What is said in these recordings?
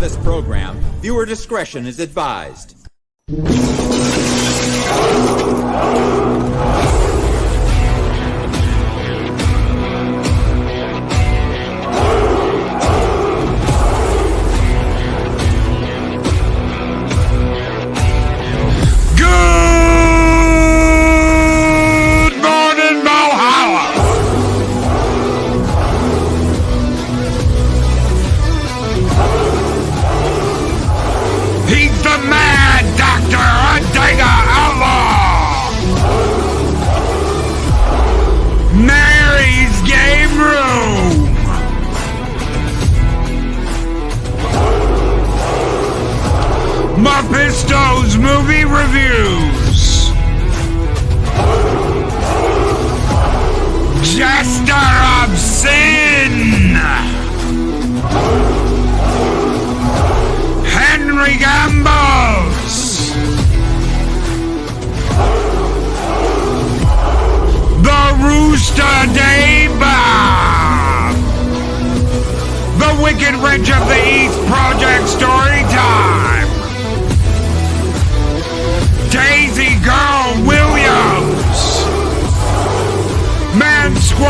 of this program, viewer discretion is advised. Mephisto's movie reviews. Jester of Sin. Henry Gambos. The Rooster Deba. The Wicked Witch of the East Project story time. Daisy Girl Williams. Man Squatch.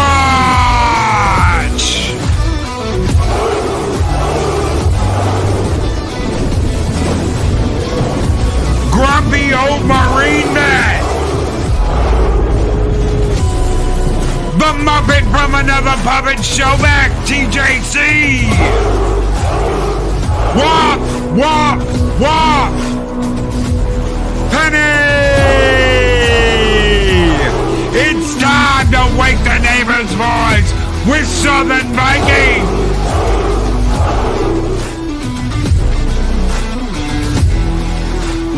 Grumpy Old Marine Man. The Muppet from Another Puppet Show back, TJC. Walk, walk, walk. Penny! It's time to wake the neighbor's voice with Southern Viking!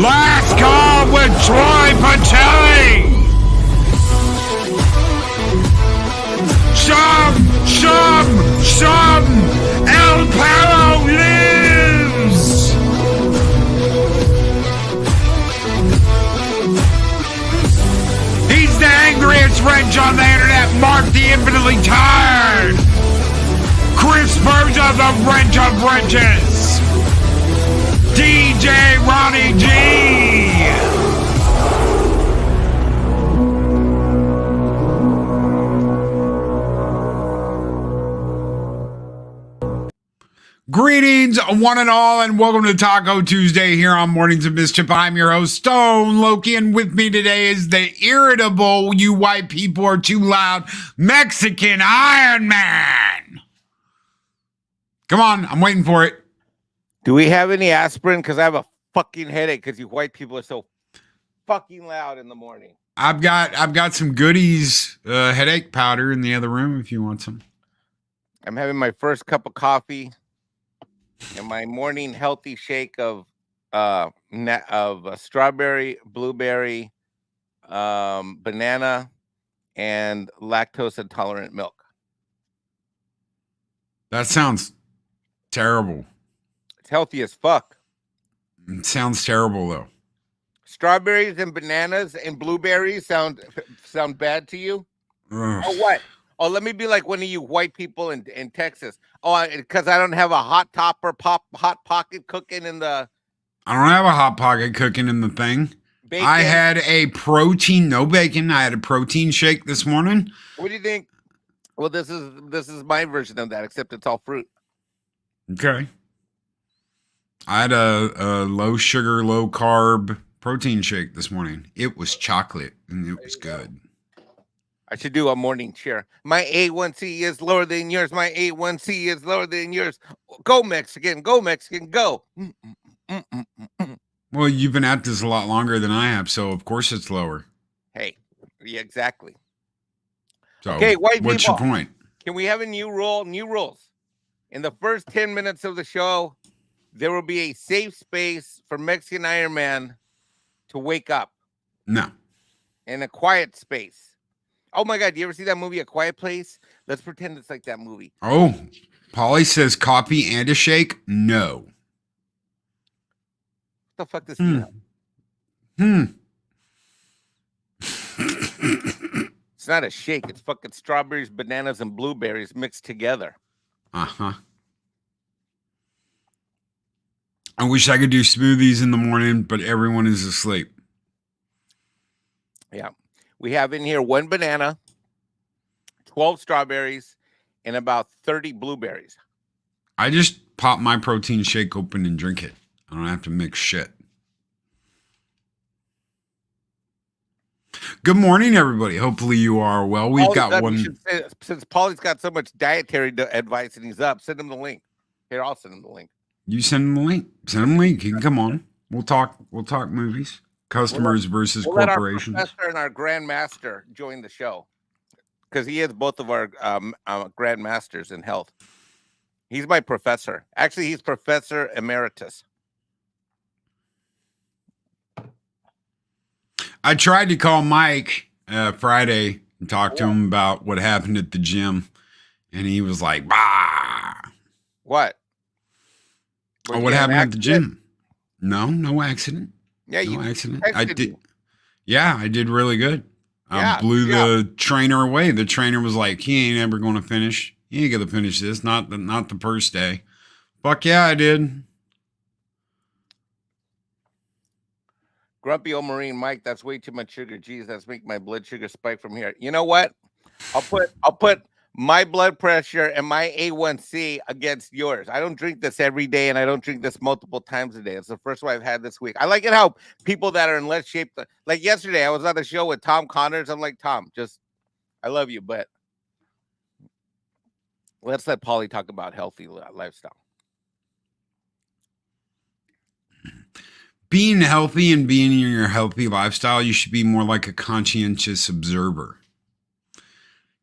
Last call with Troy Pacelli! Some! El Perro lives! He's the angriest wrench on the internet, Mark the Infinitely Tired. Chris Berger, the wrench of wrenches. DJ Ronnie G. Greetings, one and all, and welcome to Taco Tuesday here on Mornings of Mischief. I'm your host, Stone Loki, and with me today is the irritable, you white people are too loud, Mexican Ironman. Come on, I'm waiting for it. Do we have any aspirin? Because I have a fucking headache because you white people are so fucking loud in the morning. I've got some goodies, headache powder in the other room if you want some. I'm having my first cup of coffee. And my morning healthy shake of strawberry, blueberry, banana, and lactose intolerant milk. That sounds terrible. It's healthy as fuck. It sounds terrible though. Strawberries and bananas and blueberries sound bad to you? Ugh. Or what? Oh, let me be like one of you white people in Texas. Oh, because I don't have a hot pocket cooking in the. I don't have a hot pocket cooking in the thing. Bacon. I had a no bacon. I had a protein shake this morning. What do you think? Well, this is my version of that, except it's all fruit. Okay. I had a low sugar, low carb protein shake this morning. It was chocolate and it was good. I should do a morning cheer. My A1C is lower than yours. My A1C is lower than yours. Go Mexican, go Mexican, go. Well, you've been at this a lot longer than I have, so of course it's lower. Hey, yeah, exactly. So, okay, white what's people, your point? Can we have a new rule? New rules. In the first 10 minutes of the show, there will be a safe space for Mexican Ironman to wake up. No. In a quiet space. Oh my God, do you ever see that movie, A Quiet Place? Let's pretend it's like that movie. Oh, Polly says coffee and a shake? No. What the fuck does It's not a shake. It's fucking strawberries, bananas, and blueberries mixed together. Uh-huh. I wish I could do smoothies in the morning, but everyone is asleep. Yeah. We have in here 1 banana, 12 strawberries, and about 30 blueberries. I just pop my protein shake open and drink it. I don't have to mix shit. Good morning, everybody. Hopefully you are well. We've got one. Since Paulie's got so much dietary advice and he's up, send him the link. Here, I'll send him the link. You send him the link. Send him the link. He can come on. We'll talk movies. Customers versus corporations. Let our professor and our grandmaster join the show because he is both of our grandmasters in health. He's my professor. Actually, he's Professor Emeritus. I tried to call Mike Friday and talk to him about what happened at the gym, and he was like, "Bah." What? What happened at the gym? No accident. Yeah, no accident. I did. Yeah, I did really good. Blew the trainer away. The trainer was like, "He ain't ever going to finish. He ain't going to finish this. Not the first day." Fuck yeah, I did. Grumpy old Marine Mike, that's way too much sugar. Geez, that's making my blood sugar spike from here. You know what? I'll put my blood pressure and my A1C against yours. I don't drink this every day, and I don't drink this multiple times a day. It's the first one I've had this week. I like it how people that are in less shape, like yesterday, I was on a show with Tom Connors. I'm like, Tom, I love you, but let's let Paulie talk about healthy lifestyle. Being healthy and being in your healthy lifestyle, you should be more like a conscientious observer.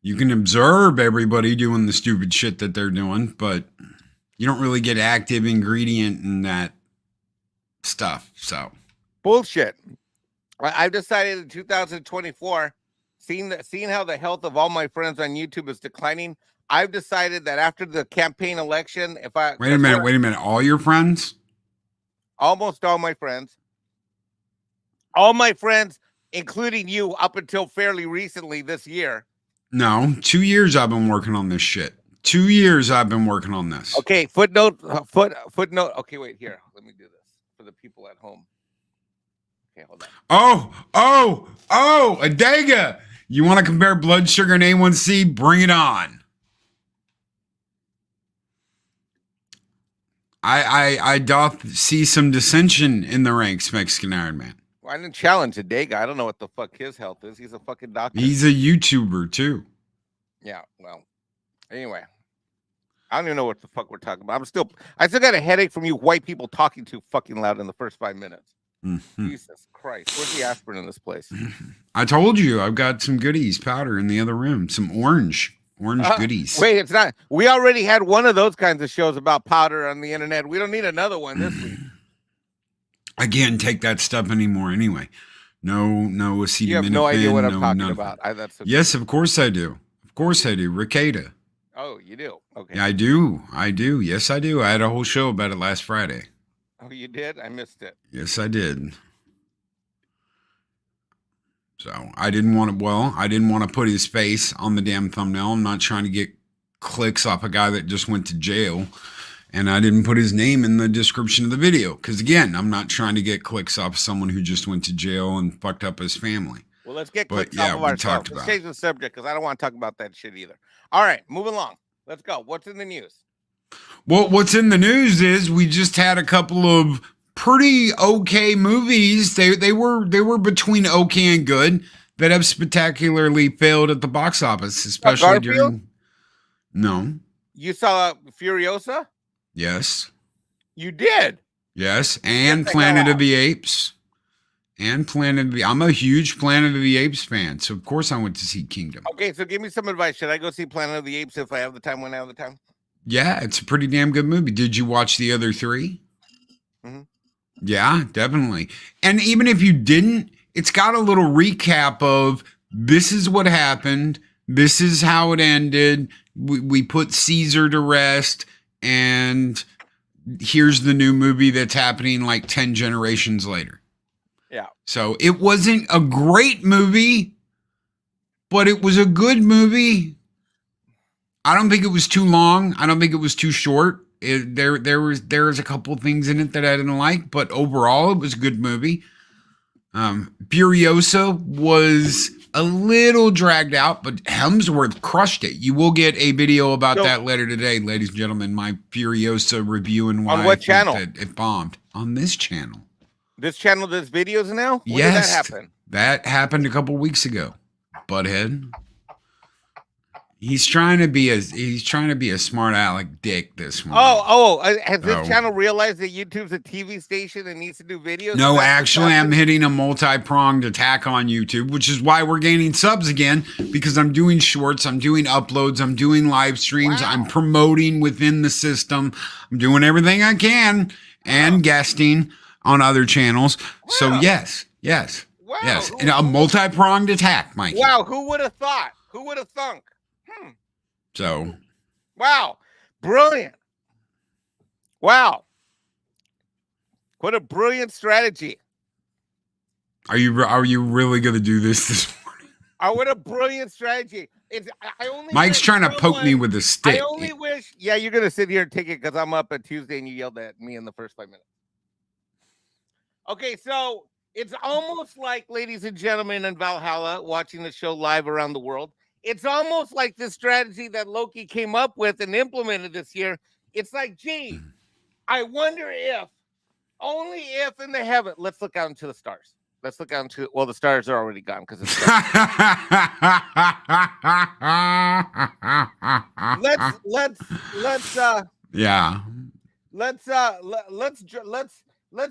You can observe everybody doing the stupid shit that they're doing, but you don't really get active ingredient in that stuff. So bullshit. I've decided in 2024, seeing how the health of all my friends on YouTube is declining, I've decided that after the campaign election, wait a minute, all your friends? Almost all my friends, including you, up until fairly recently this year. No, 2 years I've been working on this shit. 2 years I've been working on this. Okay, footnote. Okay, wait, here. Let me do this for the people at home. Okay, hold on. Oh, Adega. You want to compare blood sugar and A1C? Bring it on. I doth see some dissension in the ranks, Mexican Ironman. Well, I didn't challenge a day guy. I don't know what the fuck his health is. He's a fucking doctor. He's a YouTuber too. Yeah, well, anyway. I don't even know what the fuck we're talking about. I still got a headache from you white people talking too fucking loud in the first 5 minutes. Mm-hmm. Jesus Christ. Where's the aspirin in this place? I told you I've got some goodies powder in the other room. Some orange goodies. Wait, it's not. We already had one of those kinds of shows about powder on the internet. We don't need another one this week. I can't take that stuff anymore anyway. No acetaminophen. You have no idea what I'm talking about. Yes, of course I do. Of course I do. Ricada. Oh, you do? Okay. Yeah, I do. Yes, I do. I had a whole show about it last Friday. Oh, you did? I missed it. Yes, I did. So I didn't want to put his face on the damn thumbnail. I'm not trying to get clicks off a guy that just went to jail. And I didn't put his name in the description of the video. Because again, I'm not trying to get clicks off someone who just went to jail and fucked up his family. Well, let's get clicks off of ourselves. Let's change the subject because I don't want to talk about that shit either. All right, moving along. Let's go. What's in the news? Well, what's in the news is we just had a couple of pretty okay movies. They were between okay and good that have spectacularly failed at the box office, especially during. No. You saw Furiosa? Yes. You did? Yes, and Planet of the Apes. And Planet of the... I'm a huge Planet of the Apes fan, so of course I went to see Kingdom. Okay, so give me some advice. Should I go see Planet of the Apes if I have the time when I have the time? Yeah, it's a pretty damn good movie. Did you watch the other three? Mm-hmm. Yeah, definitely. And even if you didn't, it's got a little recap of this is what happened. This is how it ended. We put Caesar to rest. And here's the new movie that's happening like 10 generations later. Yeah. So it wasn't a great movie, but it was a good movie. I don't think it was too long. I don't think it was too short. There's a couple things in it that I didn't like, but overall it was a good movie. Furiosa was a little dragged out, but Hemsworth crushed it. You will get a video about that later today, ladies and gentlemen. My Furiosa review and why on what channel it bombed on this channel. This channel does videos now. When yes, did that happen? That happened a couple weeks ago. Butthead. He's trying to be a smart aleck dick this one. Has this channel realized that YouTube's a TV station and needs to do videos? No, actually, I'm hitting a multi-pronged attack on YouTube, which is why we're gaining subs again, because I'm doing shorts, I'm doing uploads, I'm doing live streams, I'm promoting within the system, I'm doing everything I can, and guesting on other channels. So yes. And a multi-pronged attack, Mike. Wow, who would have thought? Who would have thunk? So, wow, brilliant. Wow. What a brilliant strategy. Are you really going to do this morning? What a brilliant strategy. Mike's trying to poke me with a stick. I only wish, you're going to sit here and take it because I'm up at Tuesday and you yelled at me in the first 5 minutes. Okay, so it's almost like, ladies and gentlemen, in Valhalla, watching the show live around the world, it's almost like the strategy that Loki came up with and implemented this year. It's like, gee, I wonder if, only if in the heaven, let's look out into the stars. Let's look out into, well, the stars are already gone because it's let's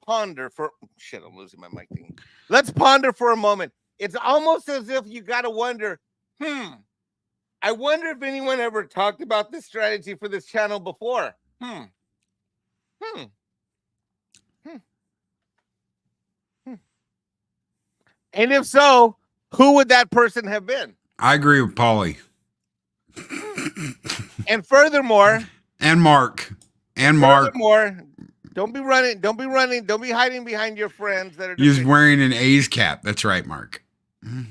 ponder for shit. I'm losing my mic thing. Let's ponder for a moment. It's almost as if you got to wonder, I wonder if anyone ever talked about this strategy for this channel before. And if so, who would that person have been? I agree with Paulie. And furthermore, and Mark. Furthermore, don't be hiding behind your friends that are He's wearing an A's cap. That's right, Mark.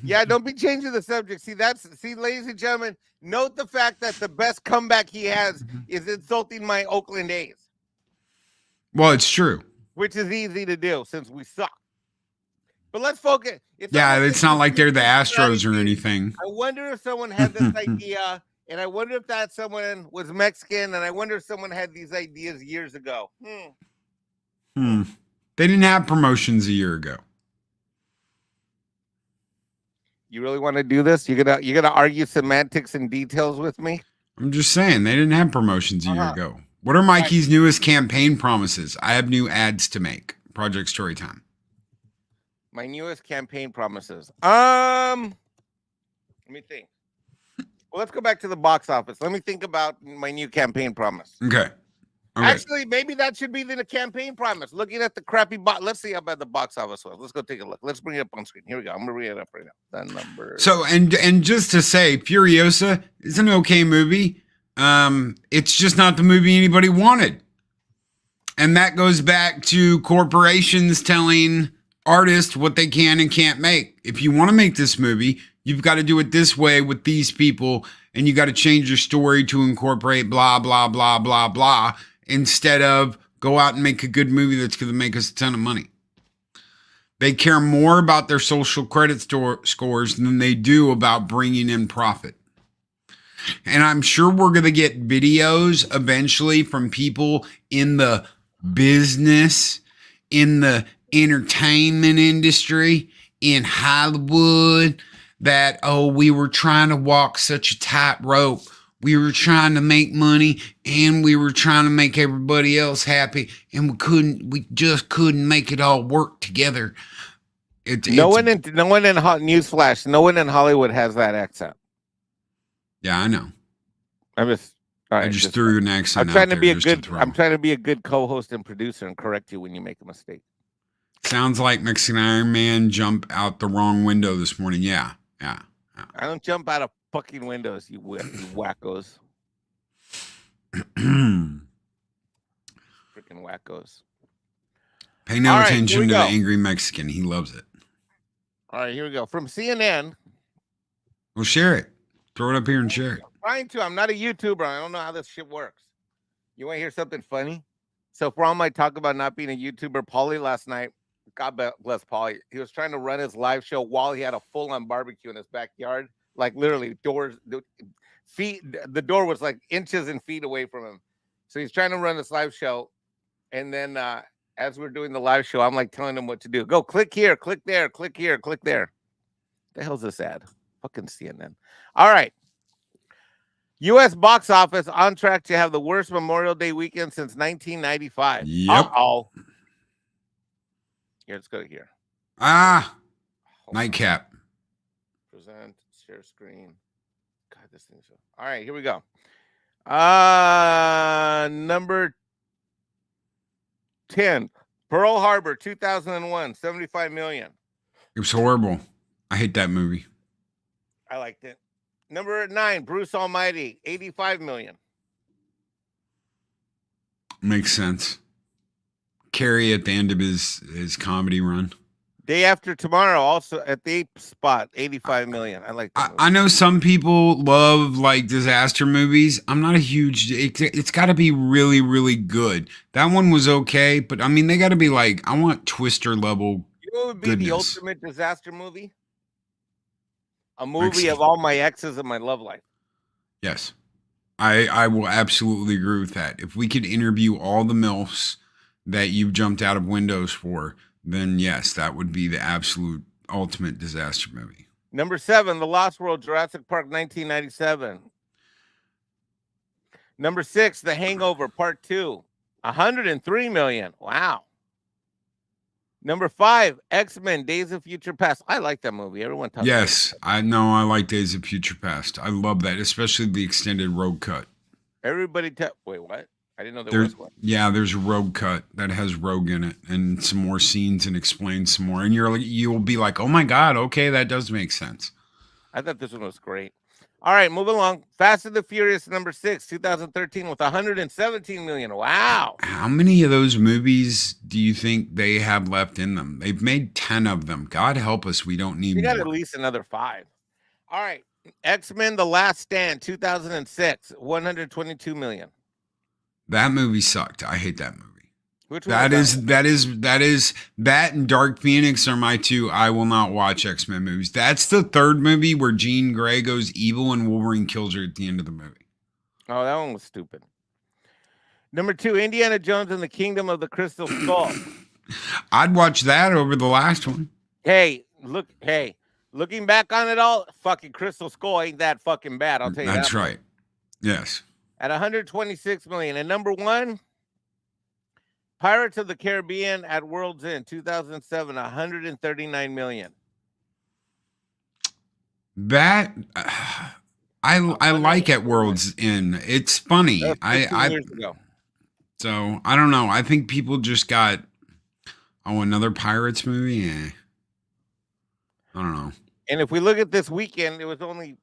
Yeah, don't be changing the subject. See, ladies and gentlemen, note the fact that the best comeback he has is insulting my Oakland A's. Well, it's true. Which is easy to do since we suck. But let's focus. It's not like they're the Astros or anything. I wonder if someone had this idea, and I wonder if that someone was Mexican, and I wonder if someone had these ideas years ago. They didn't have promotions a year ago. You really want to do this? You're gonna argue semantics and details with me? I'm just saying they didn't have promotions a year ago. What are Mikey's newest campaign promises? I have new ads to make. Project Storytime. My newest campaign promises. Let me think. Well, let's go back to the box office. Let me think about my new campaign promise. Okay. Actually, maybe that should be the campaign promise. Looking at the crappy box. Let's see how bad the box office was. Let's go take a look. Let's bring it up on screen. Here we go. I'm gonna read it up right now. That number. So and just to say, Furiosa is an okay movie. It's just not the movie anybody wanted. And that goes back to corporations telling artists what they can and can't make. If you want to make this movie, you've got to do it this way with these people, and you got to change your story to incorporate blah, blah, blah, blah, blah, instead of go out and make a good movie that's going to make us a ton of money. They care more about their social credit scores than they do about bringing in profit. And I'm sure we're going to get videos eventually from people in the business, in the entertainment industry, in Hollywood, that, we were trying to walk such a tightrope. We were trying to make money and we were trying to make everybody else happy, and we just couldn't make it all work together. No one in newsflash, no one in Hollywood has that accent. Yeah, I know. I just threw an accent. I'm trying to be a good co-host and producer and correct you when you make a mistake. Sounds like Mexican Ironman jump out the wrong window this morning. Yeah. I don't jump out of fucking windows, you wackos. Freaking wackos. Pay no attention to the angry Mexican. He loves it. All right, here we go. From CNN. Well, share it. Throw it up here and share it. I'm trying to. I'm not a YouTuber. I don't know how this shit works. You want to hear something funny? So for all my talk about not being a YouTuber, Paulie last night, God bless Paulie, he was trying to run his live show while he had a full-on barbecue in his backyard, like literally feet. The door was like inches and feet away from him. So he's trying to run this live show, and then as we're doing the live show, I'm like telling him what to do. Go click here, click there, click here, click there. The hell's this ad? Fucking CNN. All right. U.S. box office on track to have the worst Memorial Day weekend since 1995. Yep. Uh-oh. Here, let's go to here. Nightcap. Present, share screen. God, this thing's so... All right, here we go. Number 10, Pearl Harbor, 2001, 75 million. It was horrible. I hate that movie. I liked it. Number 9, Bruce Almighty, 85 million. Makes sense. Carrie at the end of his comedy run. Day After Tomorrow, also at the ape spot, 85 million. I like that. I know some people love like disaster movies. I'm not a huge. It's got to be really, really good. That one was okay, but I mean, they got to be like, I want Twister level. You know what would be goodness. the ultimate disaster movie? A movie of all my exes in my love life. Yes. I will absolutely agree with that. If we could interview all the MILFs that you've jumped out of windows for, then yes, that would be the absolute ultimate disaster movie. Number 7, The Lost World, Jurassic Park, 1997. Number 6, The Hangover, Part 2, 103 million. Wow. Number 5, X-Men, Days of Future Past. I like that movie. Everyone talks about it. Yes, I know. I like Days of Future Past. I love that, especially the extended road cut. Everybody wait, what? I didn't know there was one. Yeah, there's a road cut that has Rogue in it and some more scenes and explains some more. And you'll be like, oh my God, okay, that does make sense. I thought this one was great. All right, moving along. Fast and the Furious, number 6, 2013, with 117 million. Wow. How many of those movies do you think they have left in them? They've made 10 of them. God help us, we don't need We got more. at least another 5. All right. X-Men, The Last Stand, 2006, 122 million. That movie sucked. I hate that movie. Which one? That and Dark Phoenix are my two. I will not watch X-Men movies. That's the third movie where Jean Grey goes evil and Wolverine kills her at the end of the movie. Oh, that one was stupid. Number 2, Indiana Jones and the Kingdom of the Crystal Skull. I'd watch that over the last one. Looking back on it all, fucking Crystal Skull ain't that fucking bad. I'll tell you That's that. right. Yes. At 126 million. And number 1, Pirates of the Caribbean at World's End, 2007, 139 million. That I like at World's End. It's funny. That was 15 years ago. So I don't know. I think people just got another Pirates movie. I don't know. And if we look at this weekend, it was only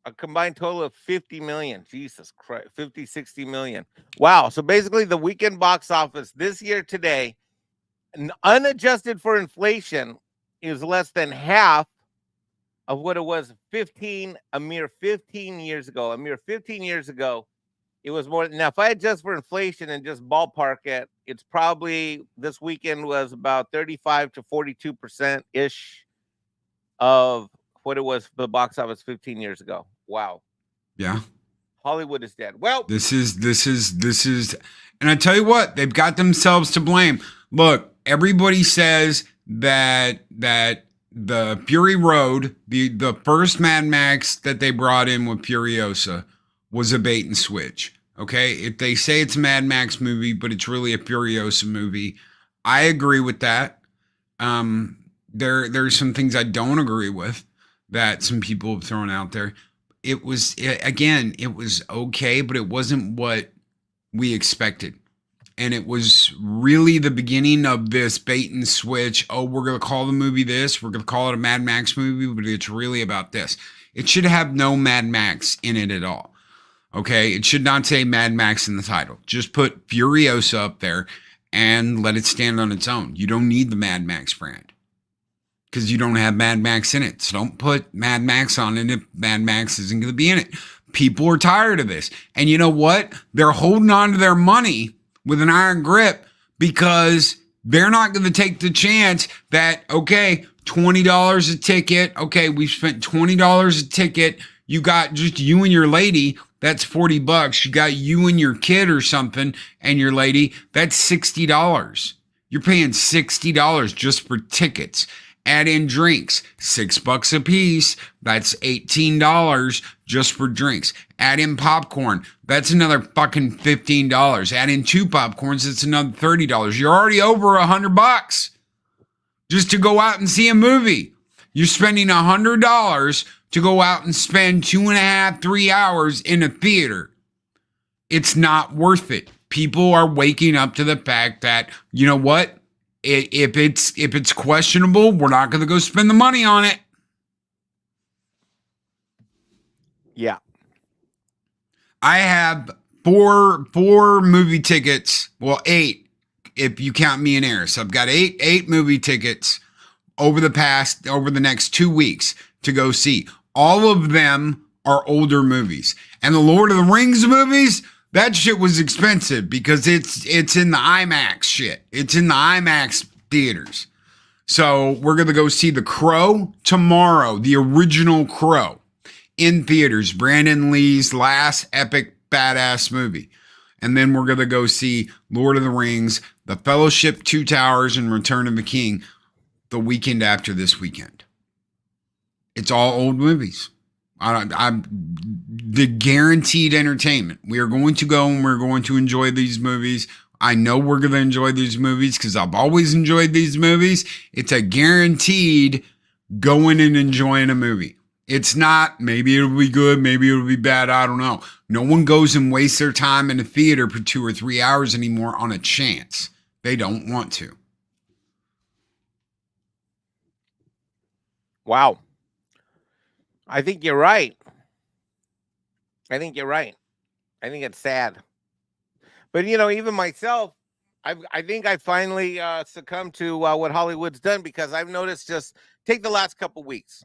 a combined total of 50 million. Jesus Christ, 50, 60 million. Wow. So basically the weekend box office this year today, unadjusted for inflation, is less than half of what it was a mere 15 years ago. A mere 15 years ago, it was more. Now, if I adjust for inflation and just ballpark it, it's probably this weekend was about 35 to 42%-ish of what it was for the box office 15 years ago. Wow. Yeah. Hollywood is dead. Well, this is, and I tell you what, they've got themselves to blame. Look, everybody says that the Fury Road, the first Mad Max that they brought in with Furiosa, was a bait and switch. Okay, if they say it's a Mad Max movie, but it's really a Furiosa movie, I agree with that. There's some things I don't agree with that some people have thrown out there. It was okay, but it wasn't what we expected. And it was really the beginning of this bait and switch. Oh, we're going to call the movie this. We're going to call it a Mad Max movie, but it's really about this. It should have no Mad Max in it at all. Okay? It should not say Mad Max in the title. Just put Furiosa up there and let it stand on its own. You don't need the Mad Max brand because you don't have Mad Max in it. So don't put Mad Max on it if Mad Max isn't going to be in it. People are tired of this. And you know what? They're holding on to their money with an iron grip because they're not going to take the chance that, okay, $20 a ticket. Okay, we've spent $20 a ticket. You got just you and your lady. That's $40. You got you and your kid or something and your lady. That's $60. You're paying $60 just for tickets. Add in drinks, $6 a piece. That's $18 just for drinks. Add in popcorn. That's another fucking $15. Add in 2 popcorns. It's another $30. You're already over $100 just to go out and see a movie. You're spending $100 to go out and spend 2.5, 3 hours in a theater. It's not worth it. People are waking up to the fact that, you know what? If it's questionable, we're not going to go spend the money on it. Yeah. I have four movie tickets. Well, 8 if you count me and Eris. I've got eight movie tickets over the next 2 weeks to go see. All of them are older movies. And the Lord of the Rings movies, that shit was expensive because it's in the IMAX shit. It's in the IMAX theaters. So we're going to go see The Crow tomorrow, the original Crow, in theaters. Brandon Lee's last epic badass movie. And then we're going to go see Lord of the Rings, The Fellowship, Two Towers, and Return of the King the weekend after this weekend. It's all old movies. I'm the guaranteed entertainment. We are going to go and we're going to enjoy these movies. I know we're going to enjoy these movies because I've always enjoyed these movies. It's a guaranteed going and enjoying a movie. It's not, maybe it'll be good, maybe it'll be bad, I don't know. No one goes and wastes their time in a theater for 2 or 3 hours anymore on a chance. They don't want to. Wow. I think you're right. I think it's sad. But, you know, even myself, I think I finally succumbed to what Hollywood's done because I've noticed, just take the last couple weeks.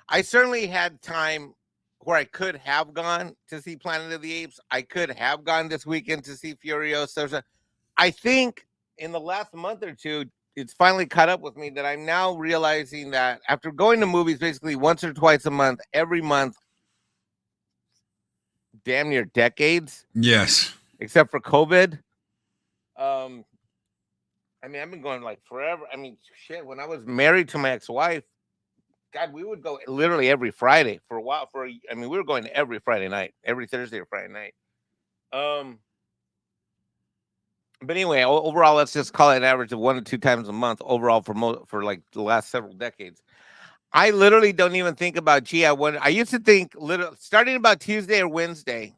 I certainly had time where I could have gone to see Planet of the Apes. I could have gone this weekend to see Furiosa. I think in the last month or two, it's finally caught up with me that I'm now realizing that after going to movies basically once or twice a month, every month, damn near decades. Yes. Except for COVID. I mean, I've been going like forever. I mean, shit, when I was married to my ex-wife, God, we would go literally every Friday for a while. I mean, we were going every Friday night, every Thursday or Friday night. But anyway, overall, let's just call it an average of 1 to 2 times a month overall for like the last several decades. I literally don't even think about, I used to think starting about Tuesday or Wednesday,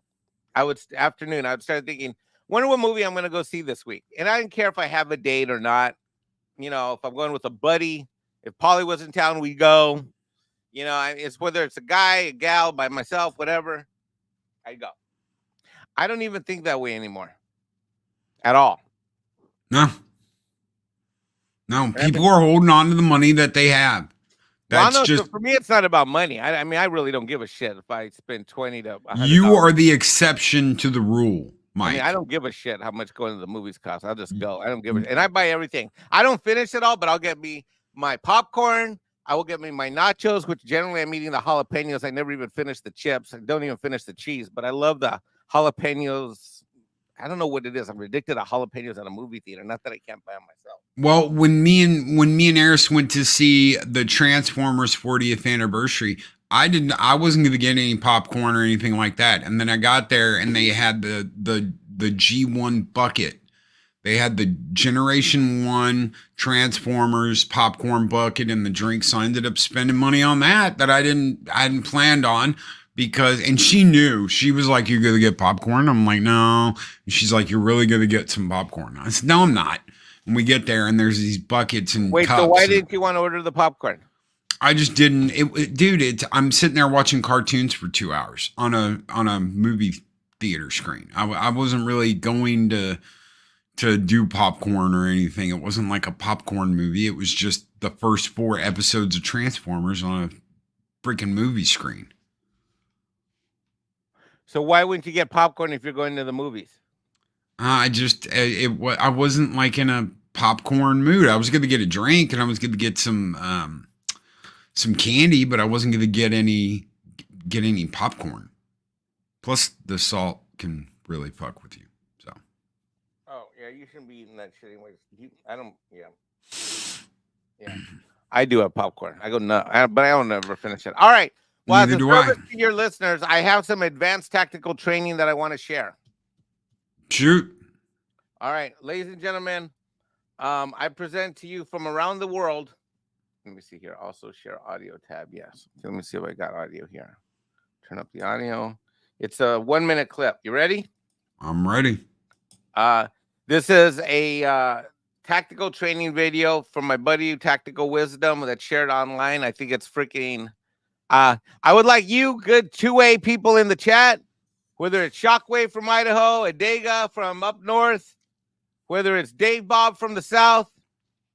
I would start thinking, wonder what movie I'm going to go see this week. And I didn't care if I have a date or not. You know, if I'm going with a buddy, if Polly was in town, we go. You know, it's whether it's a guy, a gal, by myself, whatever, I go. I don't even think that way anymore. At all. No, people are holding on to the money that they have. That's so for me, it's not about money. I mean, I really don't give a shit if I spend 20 to $100. You are the exception to the rule, Mike. I mean, I don't give a shit how much going to the movies costs. I'll just go. I don't give a shit. And I buy everything. I don't finish it all, but I'll get me my popcorn. I will get me my nachos, which generally I'm eating the jalapenos. I never even finish the chips. I don't even finish the cheese, but I love the jalapenos. I don't know what it is. I'm addicted to jalapenos at a movie theater. Not that I can't buy them myself. Well, when me and Eris went to see the Transformers 40th anniversary, I wasn't going to get any popcorn or anything like that. And then I got there and they had the G1 bucket. They had the Generation 1 Transformers popcorn bucket and the drinks. So I ended up spending money on that I hadn't planned on. And she knew. She was like, "You're gonna get popcorn?" I'm like, "No." And she's like, "You're really gonna get some popcorn?" I said, "No, I'm not." And we get there and there's these buckets and wait, cups. So why didn't you want to order the popcorn? I just didn't. I'm sitting there watching cartoons for 2 hours on a movie theater screen. I wasn't really going to do popcorn or anything. It wasn't like a popcorn movie. It was just the first 4 episodes of Transformers on a freaking movie screen. So why wouldn't you get popcorn if you're going to the movies? I wasn't like in a popcorn mood. I was going to get a drink and I was going to get some candy, but I wasn't going to get any popcorn. Plus, the salt can really fuck with you. So. Oh yeah, you shouldn't be eating that shit anyways. I don't. Yeah. Yeah. I do have popcorn. I go no, but I don't never finish it. All right. Well, Neither as a do I. service to your listeners, I have some advanced tactical training that I want to share. Shoot. All right, ladies and gentlemen, I present to you from around the world. Let me see here. Also share audio tab. Yes. Let me see if I got audio here. Turn up the audio. It's a 1-minute clip. You ready? I'm ready. This is a tactical training video from my buddy Tactical Wisdom that's shared online. I think it's freaking. I would like you, good 2A people in the chat, whether it's Shockwave from Idaho, Adega from up north, whether it's Dave Bob from the south.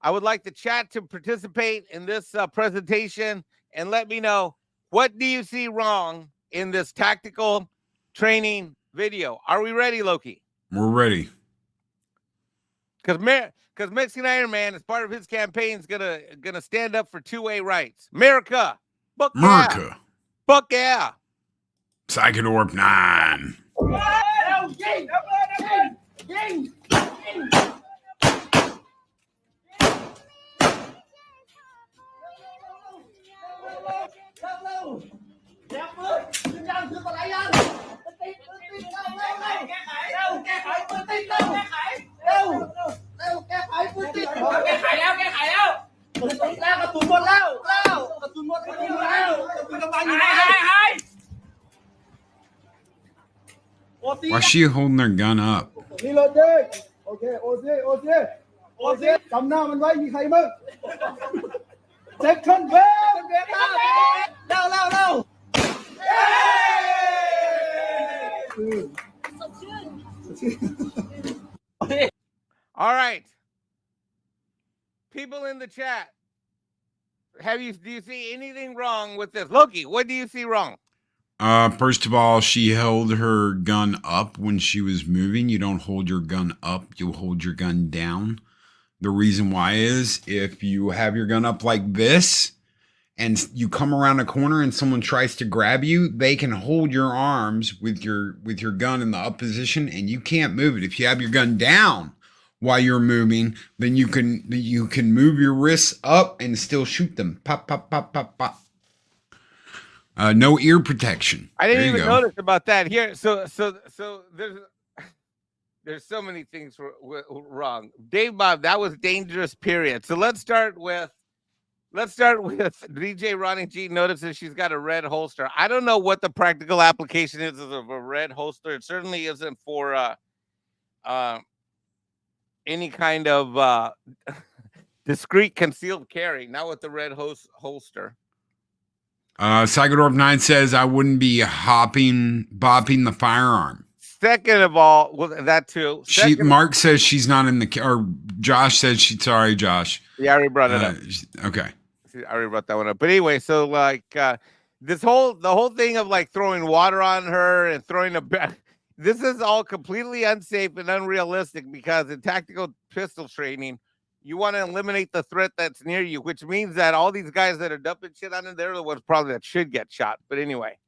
I would like the chat to participate in this presentation and let me know, what do you see wrong in this tactical training video? Are we ready, Loki? We're ready. Because Mexican Ironman, as part of his campaign, is gonna stand up for 2A rights. America, fuck America. yeah, fuck yeah. Psychodorp 9. Why is she holding their gun up? All right, people in the chat, do you see anything wrong with this? Loki, what do you see wrong? First of all, she held her gun up when she was moving. You don't hold your gun up, you hold your gun down. The reason why is if you have your gun up like this and you come around a corner and someone tries to grab you, they can hold your arms with your gun in the up position and you can't move it. If you have your gun down while you're moving, then you can move your wrists up and still shoot them. Pop, pop, pop, pop, pop. No ear protection. I didn't even notice about that here. So there's so many things wrong. Dave Bob, that was dangerous, period. So let's start with DJ Ronnie G notices she's got a red holster. I don't know what the practical application is of a red holster. It certainly isn't for any kind of discreet concealed carry, not with the red holster. Psychodorp 9 says I wouldn't be bopping the firearm. Second of all, well, that too. Mark says she's not in the, or Josh says sorry, Josh. Yeah, I already brought it up. Okay. I already brought that one up. But anyway, so like the whole thing of like throwing water on her and throwing this is all completely unsafe and unrealistic because in tactical pistol training, you want to eliminate the threat that's near you, which means that all these guys that are dumping shit on it, they're the ones probably that should get shot. But anyway.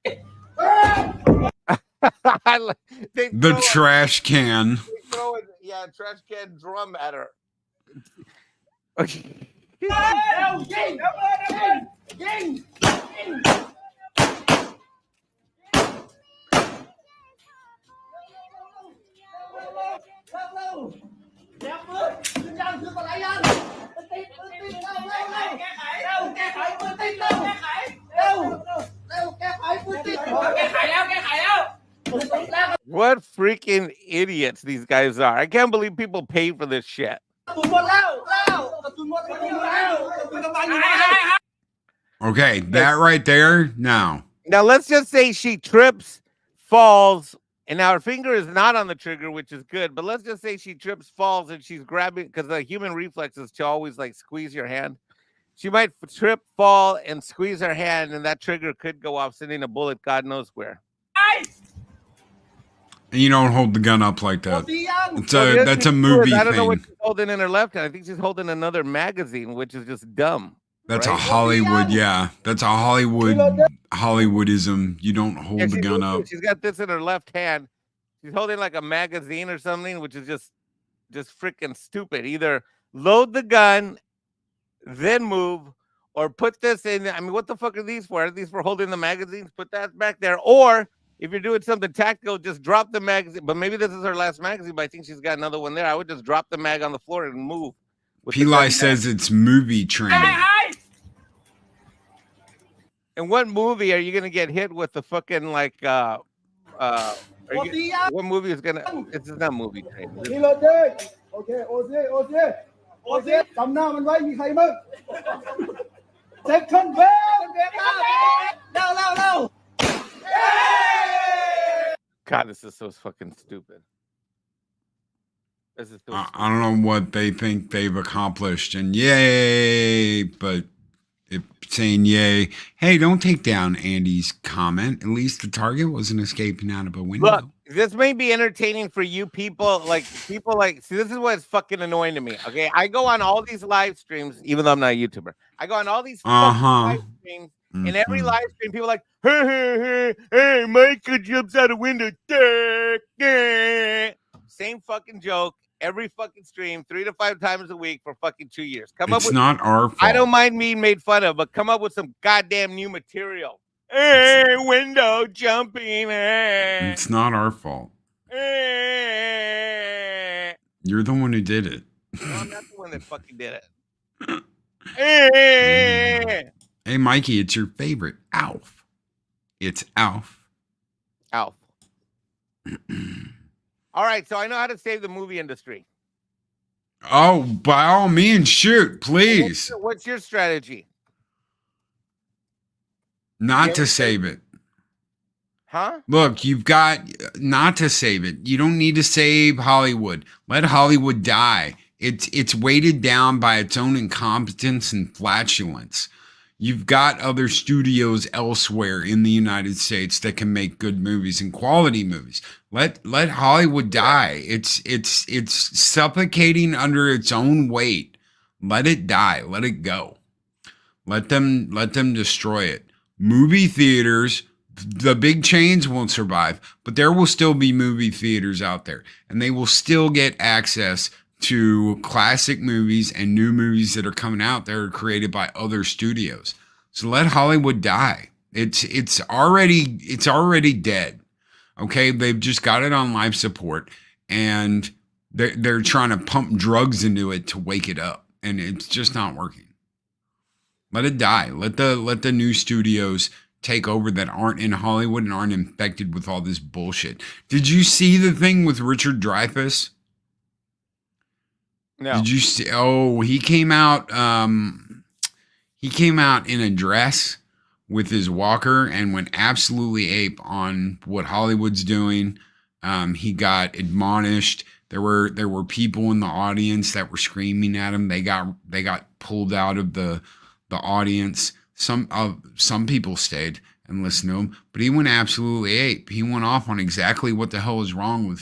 The trash can. Trash can drum at her. What freaking idiots these guys are. I can't believe people pay for this shit. Okay, that right there, now. Now, let's just say she trips, falls, and now her finger is not on the trigger, which is good, but let's just say she trips, falls, and she's grabbing, because the human reflex is to always, like, squeeze your hand. She might trip, fall, and squeeze her hand, and that trigger could go off, sending a bullet God knows where. And you don't hold the gun up like that. That's a thing movie I don't know what thing. she's holding in her left hand. I think she's holding another magazine, which is just dumb. That's right? a Hollywood, yeah. That's a Hollywoodism. You don't hold the gun up. She's got this in her left hand. She's holding like a magazine or something, which is just freaking stupid. Either load the gun, then move, or put this in. I mean, what the fuck are these for? Are these for holding the magazines? Put that back there. Or if you're doing something tactical, just drop the magazine. But maybe this is her last magazine, but I think she's got another one there. I would just drop the mag on the floor and move. Peli says it's movie training. And what movie are you gonna get hit with the fucking like what movie is gonna it's not movie training. God, this is so fucking stupid. This is so stupid. I don't know what they think they've accomplished, and yay, but saying yay. Hey, don't take down Andy's comment. At least the target wasn't escaping out of a window. Look, this may be entertaining for you people. See, this is what's fucking annoying to me. Okay, I go on all these live streams, even though I'm not a YouTuber. I go on all these live streams, and every live stream, people are like, hey, Michael jumps out a window. Same fucking joke. Every fucking stream 3 to 5 times a week for fucking 2 years. It's not our fault. I don't mind being made fun of, but come up with some goddamn new material. Hey, window jumping. It's not our fault. You're the one who did it. No, I'm not the one that fucking did it. Hey, Mikey, it's your favorite. Alf. It's Alf. Alf. All right, so I know how to save the movie industry. Oh, by all means, shoot, please. What's your strategy? Not to save it. Huh? Look, you've got not to save it. You don't need to save Hollywood. Let Hollywood die. It's weighted down by its own incompetence and flatulence. You've got other studios elsewhere in the United States that can make good movies and quality movies. Let Hollywood die. It's suffocating under its own weight. Let it die. Let it go. Let them destroy it. Movie theaters, the big chains won't survive, but there will still be movie theaters out there, and they will still get access to classic movies and new movies that are coming out that are created by other studios. So let Hollywood die. It's already dead. Okay, they've just got it on life support, and they're trying to pump drugs into it to wake it up, and it's just not working. Let it die. Let the new studios take over that aren't in Hollywood and aren't infected with all this bullshit. Did you see the thing with Richard Dreyfuss? No. Did you see? Oh, he came out. He came out in a dress with his walker and went absolutely ape on what Hollywood's doing. He got admonished. There were people in the audience that were screaming at him. They got pulled out of the audience. Some people stayed and listened to him, but he went absolutely ape. He went off on exactly what the hell is wrong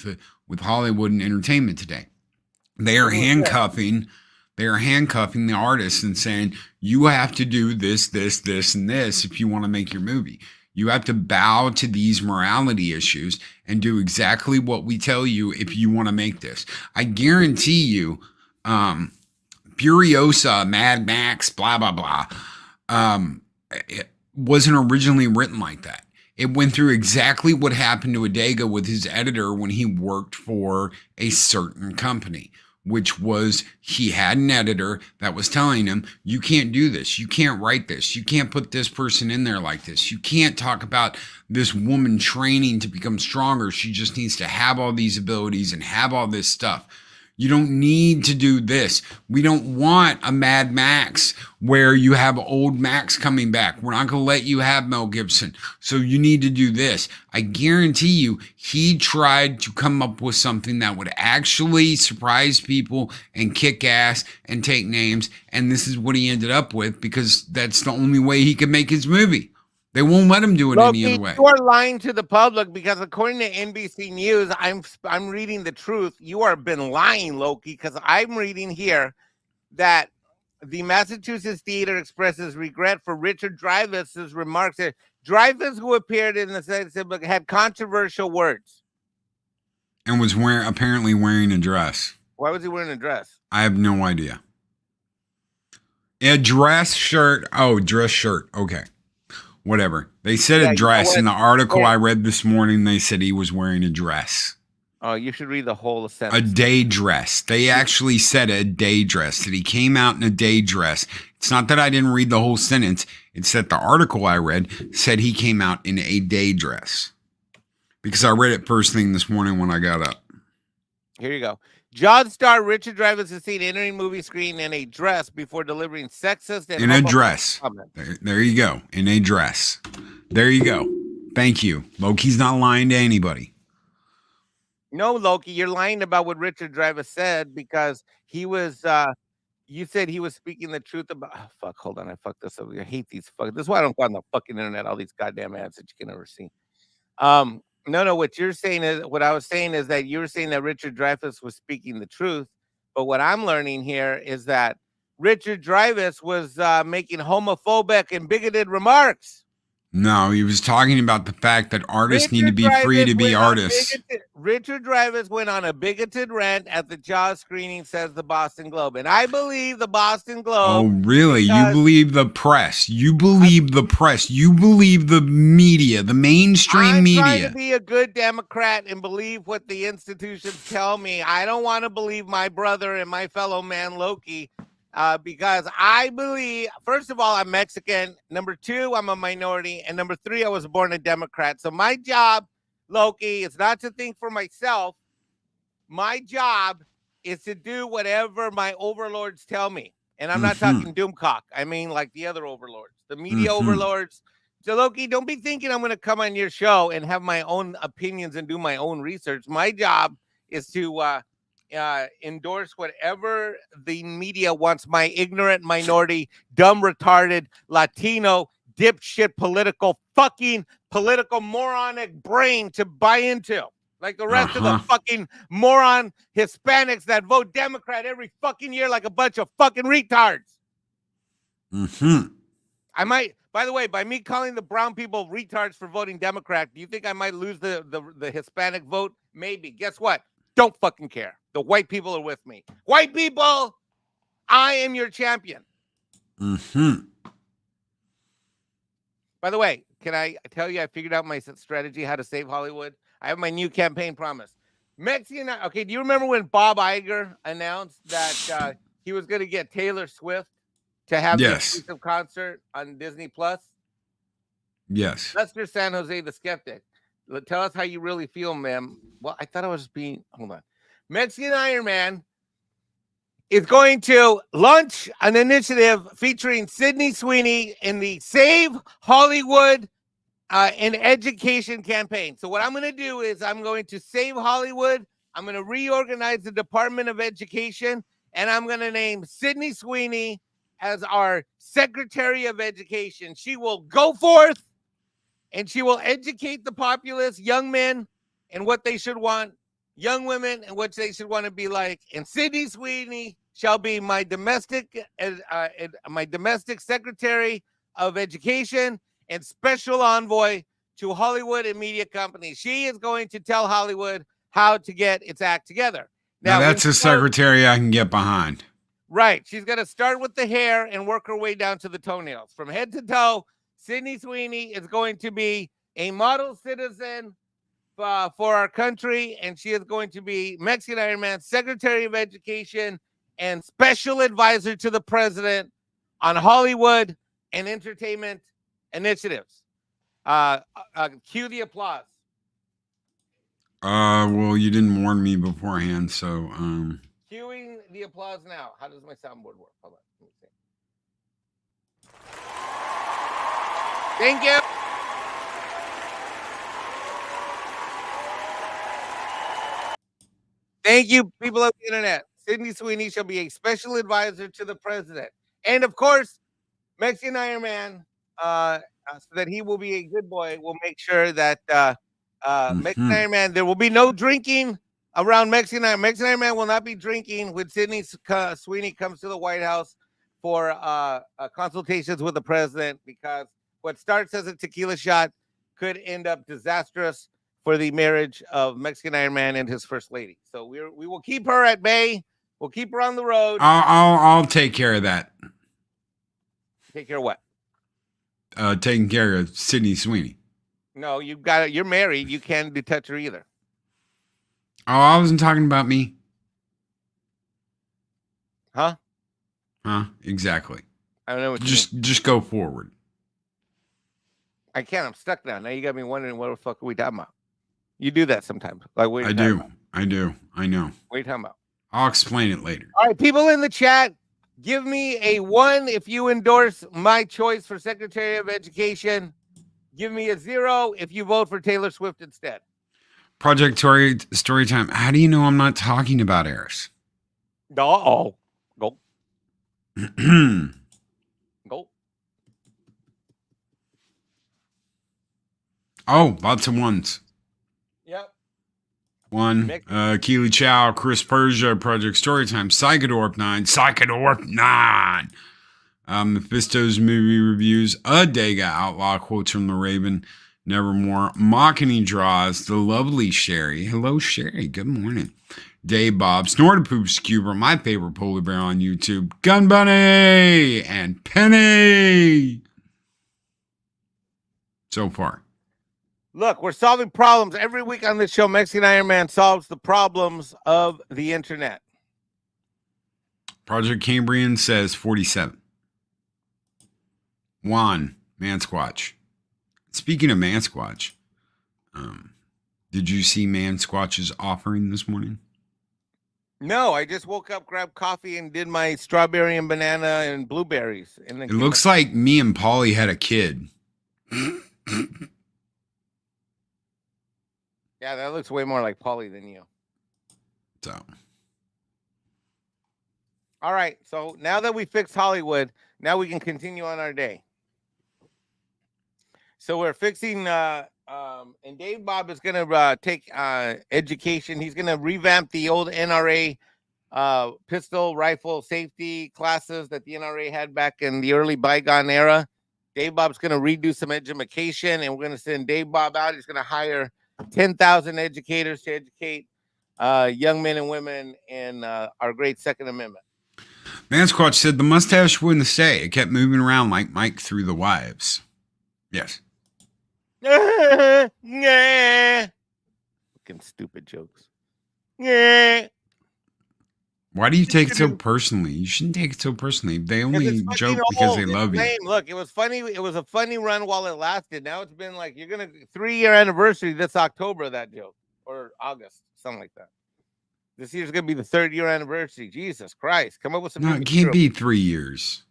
with Hollywood and entertainment today. They are handcuffing the artists and saying, you have to do this, this, this, and this if you want to make your movie. You have to bow to these morality issues and do exactly what we tell you if you want to make this. I guarantee you, Furiosa, Mad Max, blah, blah, blah, it wasn't originally written like that. It went through exactly what happened to Adega with his editor when he worked for a certain company, which was he had an editor that was telling him, you can't do this. You can't write this. You can't put this person in there like this. You can't talk about this woman training to become stronger. She just needs to have all these abilities and have all this stuff. You don't need to do this. We don't want a Mad Max where you have old Max coming back. We're not going to let you have Mel Gibson. So you need to do this. I guarantee you, he tried to come up with something that would actually surprise people and kick ass and take names. And this is what he ended up with because that's the only way he could make his movie. They won't let him do it Loki, any other way. you are lying to the public because according to NBC News, I'm reading the truth. You are been lying, Loki, because I'm reading here that the Massachusetts Theater expresses regret for Richard Dreyfuss's remarks. Dreyfuss, who appeared in the book, had controversial words. And was apparently wearing a dress. Why was he wearing a dress? I have no idea. A dress shirt. Oh, dress shirt. Okay. Whatever. They said a dress. In the article I read this morning, they said he was wearing a dress. Oh, you should read the whole sentence. A day dress. They actually said a day dress, that he came out in a day dress. It's not that I didn't read the whole sentence. It's that the article I read said he came out in a day dress. Because I read it first thing this morning when I got up. Here you go. Jaws star Richard Dreyfuss is seen entering movie screen in a dress before delivering sexist and in a dress. There you go. In a dress. There you go. Thank you. Loki's not lying to anybody. No, Loki, you're lying about what Richard Dreyfuss said because he was. You said he was speaking the truth about. Oh, fuck, hold on, I fucked this up. I hate these fuck. This is why I don't go on the fucking internet. All these goddamn ads that you can never see. No, what you're saying is, what I was saying is that you were saying that Richard Dreyfuss was speaking the truth. But what I'm learning here is that Richard Dreyfuss was making homophobic and bigoted remarks. No, he was talking about the fact that artists need to be free to be artists. Richard Dreyfuss went on a bigoted rant at the Jaws screening, says the Boston Globe. And I believe the Boston Globe. Oh, really? You believe the press. You believe the press. You believe the media, the mainstream media. I'm trying to be a good Democrat and believe what the institutions tell me. I don't want to believe my brother and my fellow man, Loki. Because I believe, first of all, I'm Mexican. Number two, I'm a minority. And number three, I was born a Democrat. So my job, Loki, is not to think for myself. My job is to do whatever my overlords tell me. And I'm not talking doomcock. I mean, like the other overlords, the media overlords. So, Loki, don't be thinking I'm going to come on your show and have my own opinions and do my own research. My job is to endorse whatever the media wants my ignorant minority, dumb, retarded, Latino, dipshit, political moronic brain to buy into. Like the rest of the fucking moron Hispanics that vote Democrat every fucking year like a bunch of fucking retards. I might, by the way, by me calling the brown people retards for voting Democrat, do you think I might lose the Hispanic vote? Maybe. Guess what? Don't fucking care. The white people are with me. White people, I am your champion. By the way, can I tell you I figured out my strategy how to save Hollywood? I have my new campaign promise. Mexican. Okay, do you remember when Bob Iger announced that he was going to get Taylor Swift to have the exclusive concert on Disney Plus? Yes. Lester San Jose, the skeptic. Tell us how you really feel, ma'am. Well, I thought I was being. Hold on. Mexican Ironman is going to launch an initiative featuring Sydney Sweeney in the Save Hollywood and Education campaign. So what I'm going to do is I'm going to save Hollywood. I'm going to reorganize the Department of Education, and I'm going to name Sydney Sweeney as our Secretary of Education. She will go forth and she will educate the populace, young men, and what they should want, young women, and what they should want to be like. And Sydney Sweeney shall be my domestic Secretary of Education and special envoy to Hollywood and media companies. She is going to tell Hollywood how to get its act together. Now that's a secretary I can get behind. Right. She's going to start with the hair and work her way down to the toenails. From head to toe, Sydney Sweeney is going to be a model citizen for our country, and she is going to be Mexican Ironman Secretary of Education and special advisor to the president on Hollywood and entertainment initiatives. Cue the applause. Well, you didn't warn me beforehand, so Cueing the applause now. How does my soundboard work? Hold on. Let me see. Thank you. Thank you, people of the internet. Sydney Sweeney shall be a special advisor to the president. And of course, Mexican Ironman so that he will be a good boy. We'll make sure that Mexican Mhm. Ironman, there will be no drinking around Mexican Ironman. Mexican Ironman will not be drinking when Sydney Sweeney comes to the White House for consultations with the president, because what starts as a tequila shot could end up disastrous for the marriage of Mexican Ironman and his first lady. So we will keep her at bay. We'll keep her on the road. I'll take care of that. Take care of what? Taking care of Sydney Sweeney. No, you got it. You're married. You can't touch her either. Oh, I wasn't talking about me. Huh? Exactly. I don't know what Just go forward. I can't. I'm stuck now. Now you got me wondering what the fuck are we talking about? You do that sometimes. Like I do. I know. What are you talking about? I'll explain it later. All right, people in the chat, give me a 1 if you endorse my choice for Secretary of Education. Give me a 0 if you vote for Taylor Swift instead. Project story time. How do you know I'm not talking about Eris? Go. Go. Oh, lots of ones. Yep. One, Keely Chow, Chris Persia, Project Storytime, Psychodorp 9, Mephisto's movie reviews, Adega Outlaw, quotes from The Raven, Nevermore, Mocking Draws, The Lovely Sherry. Hello, Sherry. Good morning. Dave Bob, Snortapoop Scuba, my favorite polar bear on YouTube, Gun Bunny, and Penny. So far. Look, we're solving problems every week on this show. Mexican Ironman solves the problems of the internet. Project Cambrian says 47. Juan, Mansquatch. Speaking of Mansquatch, did you see Mansquatch's offering this morning? No, I just woke up, grabbed coffee, and did my strawberry and banana and blueberries. And then It looks like me and Polly had a kid. Yeah, that looks way more like Polly than you. So. All right. So now that we fixed Hollywood, now we can continue on our day. So we're fixing, and Dave Bob is going to take education. He's going to revamp the old NRA pistol rifle safety classes that the NRA had back in the early bygone era. Dave Bob's going to redo some education, and we're going to send Dave Bob out. He's going to hire 10,000 educators to educate young men and women in our great Second Amendment. Mansquatch said the mustache wouldn't stay. It kept moving around like Mike through the wives. Yes. Yeah. Fucking stupid jokes. Yeah. Why do you take it so personally? You shouldn't take it so personally. They only joke because they love you. Look, it was funny. It was a funny run while it lasted. Now it's been like you're gonna 3-year anniversary this October of that joke, or August, something like that. This year's gonna be the 3rd year anniversary. Jesus Christ, come up with some. No, it can't be 3 years.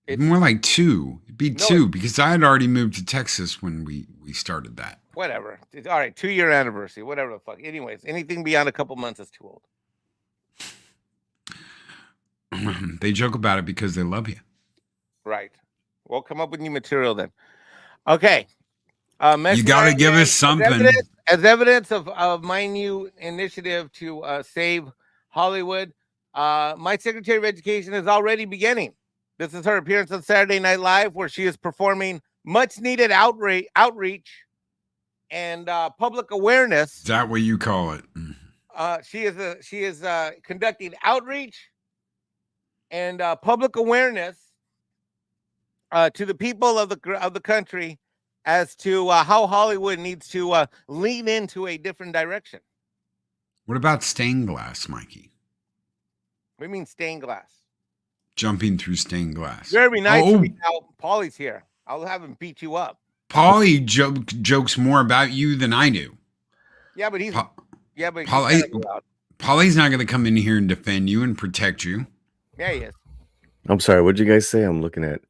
It's more like 2. It'd be 2 because I had already moved to Texas when we started that. Whatever. All right, 2-year anniversary. Whatever the fuck. Anyways, anything beyond a couple months is too old. They joke about it because they love you. Right. Well, come up with new material then. Okay. You got to give us something. As evidence of my new initiative to save Hollywood, my Secretary of Education is already beginning. This is her appearance on Saturday Night Live, where she is performing much-needed outreach and public awareness. Is that what you call it? She is conducting outreach and public awareness to the people of the country as to how Hollywood needs to lean into a different direction. What about stained glass, Mikey? What do you mean stained glass? Jumping through stained glass. Very nice to me now. Paulie's here. I'll have him beat you up. Paulie jokes more about you than I do. Yeah, but he's Paulie's not going to come in here and defend you and protect you. Yeah, he is. I'm sorry. What'd you guys say? I'm looking at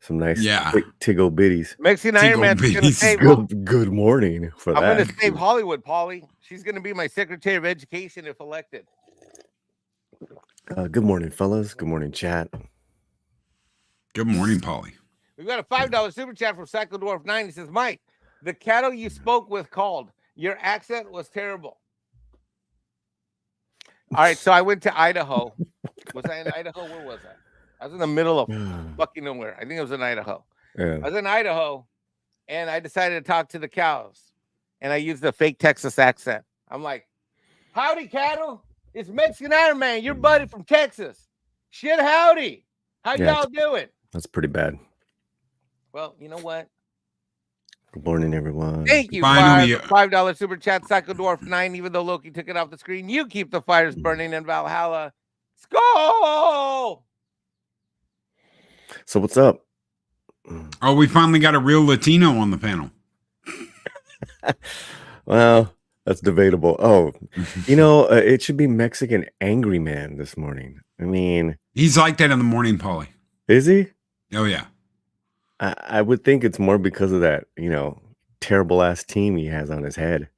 some nice tiggle bitties. Mexican Ironman's going to save. Good morning for that. I'm going to save Hollywood, Paulie. She's going to be my Secretary of Education if elected. Good morning, fellas. Good morning, chat. Good morning, Paulie. We got a $5 super chat from Psycho Dwarf 9. He says, Mike, the cattle you spoke with called. Your accent was terrible. All right, so I went to Idaho. Was I in Idaho? Where was I? I was in the middle of fucking nowhere. I think it was in Idaho. Yeah. I was in Idaho, and I decided to talk to the cows, and I used the fake Texas accent. I'm like, howdy, cattle. It's Mexican Ironman, your buddy from Texas. Shit, howdy. How y'all doing? That's pretty bad. Well, you know what? Good morning, everyone. Thank you, Finally, $5 super chat, Psycho Dwarf 9. Even though Loki took it off the screen, you keep the fires burning in Valhalla. Skull! So what's up? Oh, we finally got a real Latino on the panel. Well, that's debatable. Oh, it should be Mexican Angry Man this morning. I mean, he's like that in the morning, Paulie. Is he? Oh, yeah. I would think it's more because of that, terrible ass team he has on his head.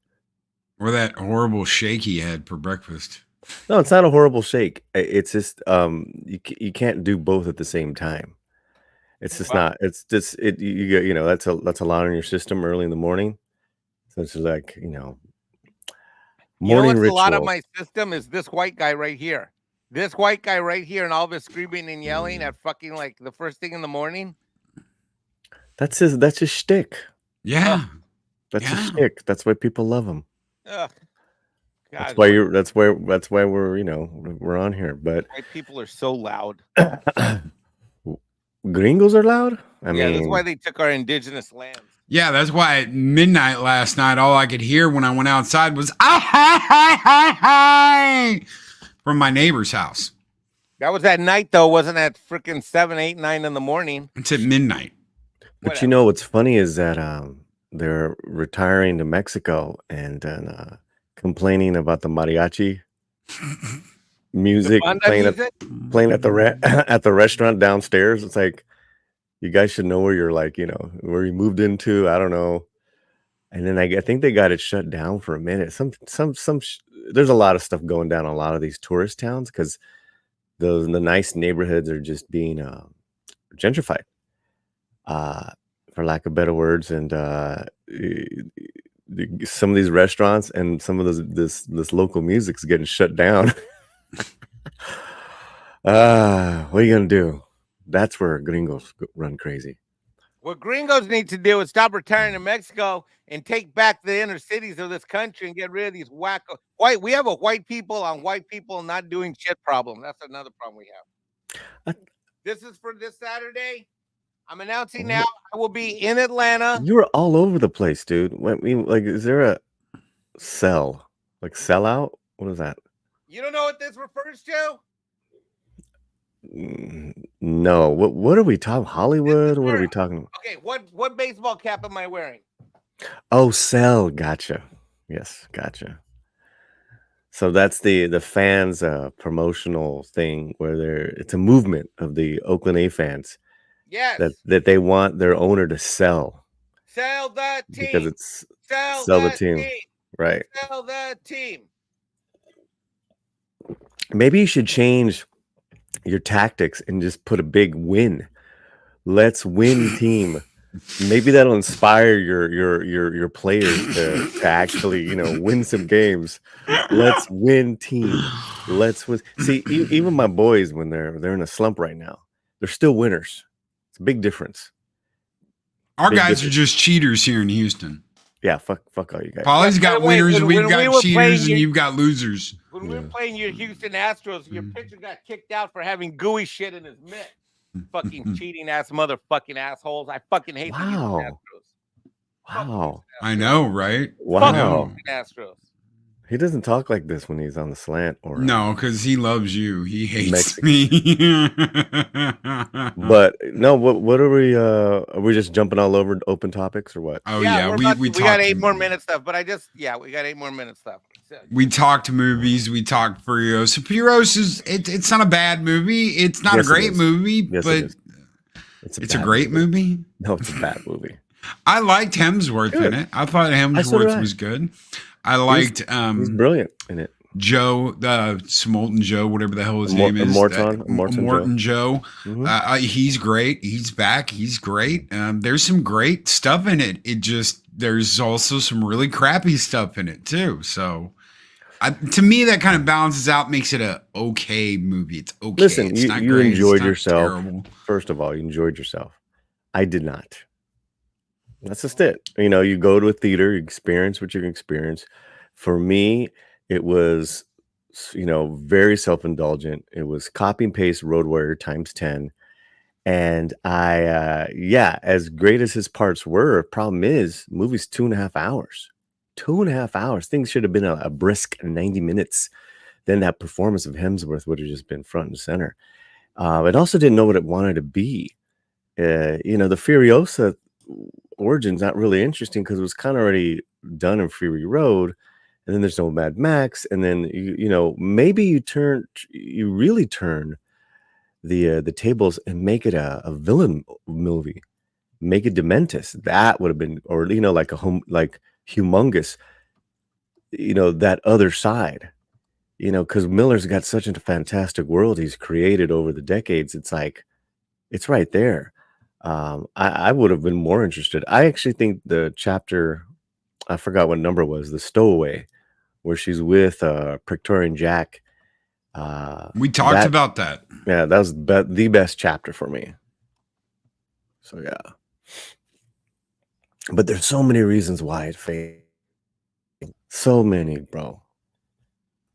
Or that horrible shake he had for breakfast. No, it's not a horrible shake. It's just you can't do both at the same time. It's just not. It's just that's a lot on your system early in the morning. So it's like morning ritual. A lot on my system is this white guy right here. This white guy right here, and all this screaming and yelling at fucking like the first thing in the morning. That's his shtick. Yeah, that's his shtick. That's why people love him. God, that's why we're on here. But white people are so loud. Gringos are loud. I mean, that's why they took our indigenous lands. Yeah, that's why at midnight last night, all I could hear when I went outside was from my neighbor's house. That was at night, though. Wasn't at freaking 7, 8, 9 in the morning? It's at midnight. But what's funny is that they're retiring to Mexico and complaining about the mariachi music playing at the restaurant downstairs. It's like, you guys should know where you're where you moved into. I don't know. And then I think they got it shut down for a minute. There's a lot of stuff going down in a lot of these tourist towns because the nice neighborhoods are just being gentrified. For lack of better words, and some of these restaurants and some of this local music's getting shut down. What are you gonna do? That's where gringos run crazy. What gringos need to do is stop retiring to Mexico and take back the inner cities of this country and get rid of these wacko white. We have a white people on white people not doing shit problem. That's another problem we have. This is for this Saturday. I'm announcing now I will be in Atlanta. You're all over the place, dude. I mean, is there a sell out? What is that? You don't know what this refers to? No. What are we talking? Hollywood? What are we talking about? Okay, what baseball cap am I wearing? Oh, sell. Gotcha. Yes, gotcha. So that's the fans promotional thing where it's a movement of the Oakland A fans. Yes. That they want their owner to sell. Sell that team. Because it's sell the team. Right. Sell that team. Maybe you should change your tactics and just put a big win. Let's win team. Maybe that'll inspire your players to actually, win some games. Let's win team. Let's win. See, even my boys, when they're in a slump right now, they're still winners. It's a big difference. Our guys are just cheaters here in Houston. Yeah, fuck all you guys. Paulie's got winners, we've got cheaters, and you've got losers. When we were playing your Houston Astros, your pitcher got kicked out for having gooey shit in his mitt. Fucking cheating ass motherfucking assholes. I fucking hate the Houston Astros. Wow. I know, right? Wow. Astros. He doesn't talk like this when he's on the slant or no, because he loves you. He hates me. But no, what are we just jumping all over open topics or what? Oh yeah, we got 8 more minutes stuff, but we got 8 more minutes stuff. We talked movies, we talked Furiosa. Furiosa it's not a bad movie. It's not a great movie, but it's a great movie. No, it's a bad movie. I liked Hemsworth in it. I thought Hemsworth was good. I liked he's brilliant in it. Joe, Smolten Joe, whatever the hell his name is, Morton Joe. He's great. He's back. He's great. There's some great stuff in it. There's also some really crappy stuff in it too. So, to me, that kind of balances out, makes it a okay movie. It's okay. Listen, it's not you great. enjoyed it's yourself. Terrible. First of all, you enjoyed yourself. I did not. That's just it. You go to a theater, you experience what you can experience. For me, it was, very self-indulgent. It was copy and paste Road Warrior times 10. And as great as his parts were, problem is, movie's 2.5 hours. 2.5 hours. Things should have been a brisk 90 minutes. Then that performance of Hemsworth would have just been front and center. It also didn't know what it wanted to be. The Furiosa origin's not really interesting because it was kind of already done in Fury Road, and then there's no Mad Max, and then maybe you really turn the tables and make it a villain movie, make it Dementis. That would have been, or like Humongous, that other side, because Miller's got such a fantastic world he's created over the decades. It's like it's right there. I would have been more interested. I actually think the chapter, I forgot what number it was, the Stowaway, where she's with Praetorian Jack. We talked about that. Yeah, that was the best chapter for me. So yeah, but there's so many reasons why it failed. So many, bro.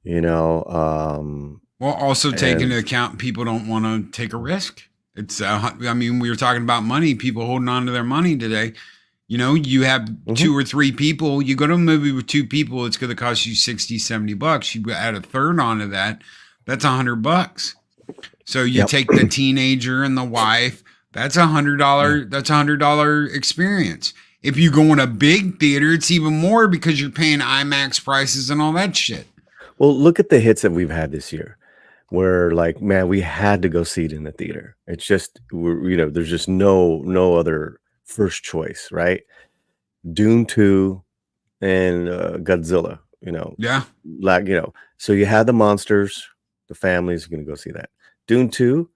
Well, also take into account people don't want to take a risk. It's we were talking about money, people holding on to their money today. You have 2 or 3 people, you go to a movie with 2 people, it's going to cost you $60-$70. You add a third onto that, that's $100. So you take the teenager and the wife, that's $100. That's $100 experience. If you go in a big theater, it's even more because you're paying IMAX prices and all that shit. Well, look at the hits that we've had this year, where man, we had to go see it in the theater. It's just there's just no other first choice, right? Dune 2 and Godzilla, so you had the monsters, the families are going to go see that. Dune 2,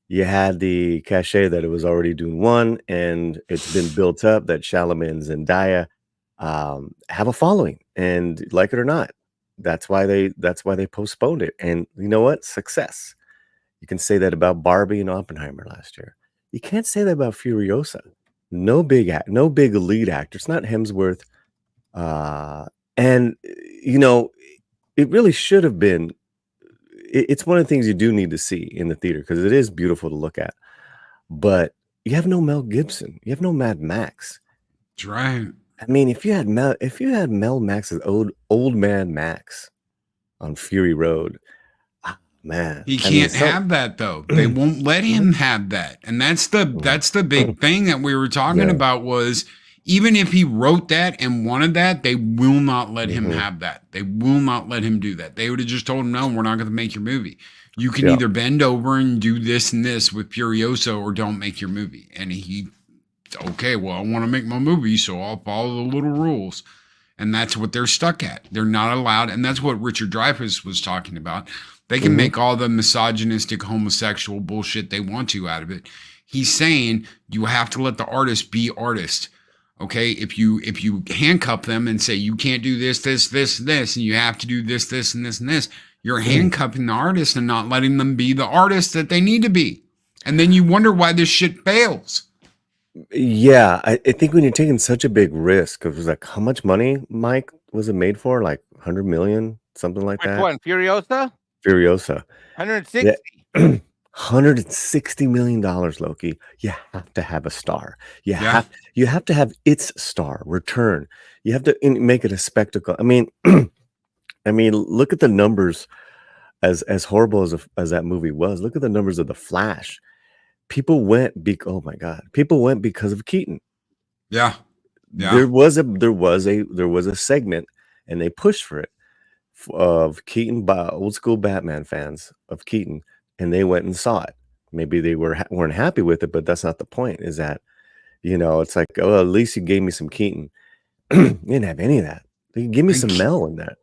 you had the cachet that it was already Dune 1, and it's been built up that Chalamet and Zendaya have a following, and like it or not, that's why they postponed it. And you know what? Success. You can say that about Barbie and Oppenheimer last year. You can't say that about Furiosa. No big lead actor. It's not Hemsworth. And it really should have been. It's one of the things you do need to see in the theater because it is beautiful to look at. But you have no Mel Gibson. You have no Mad Max. That's right. I mean, if you had Mel Max's old man Max on Fury Road, man, he can't have that though. They won't let him have that, and that's the big thing that we were talking about. Was even if he wrote that and wanted that, they will not let him have that. They will not let him do that. They would have just told him, no, we're not going to make your movie. You can either bend over and do this and this with Furiosa, or don't make your movie. And he. Okay, well, I want to make my movie, so I'll follow the little rules. And that's what they're stuck at. They're not allowed. And that's what Richard Dreyfuss was talking about. They can make all the misogynistic, homosexual bullshit they want to out of it. He's saying you have to let the artist be artist. Okay, if you handcuff them and say you can't do this, and you have to do this, and this, you're handcuffing the artist and not letting them be the artist that they need to be. And then you wonder why this shit fails. Yeah, I think when you're taking such a big risk, it was like, how much money, Mike, was it made for? Like 100 million, something like that. Which one? Furiosa? 160. Yeah. $160 million, Loki. You have to have a star. You have to have its star return. You have to make it a spectacle. I mean, look at the numbers. As horrible as that movie was, look at the numbers of The Flash. People went People went because of Keaton. Yeah. There was a segment, and they pushed for it, of Keaton, old school Batman fans of Keaton, and they went and saw it. Maybe they weren't happy with it, but that's not the point. Is that it's like, oh, at least you gave me some Keaton. You didn't have any of that. You give me some Mel in that.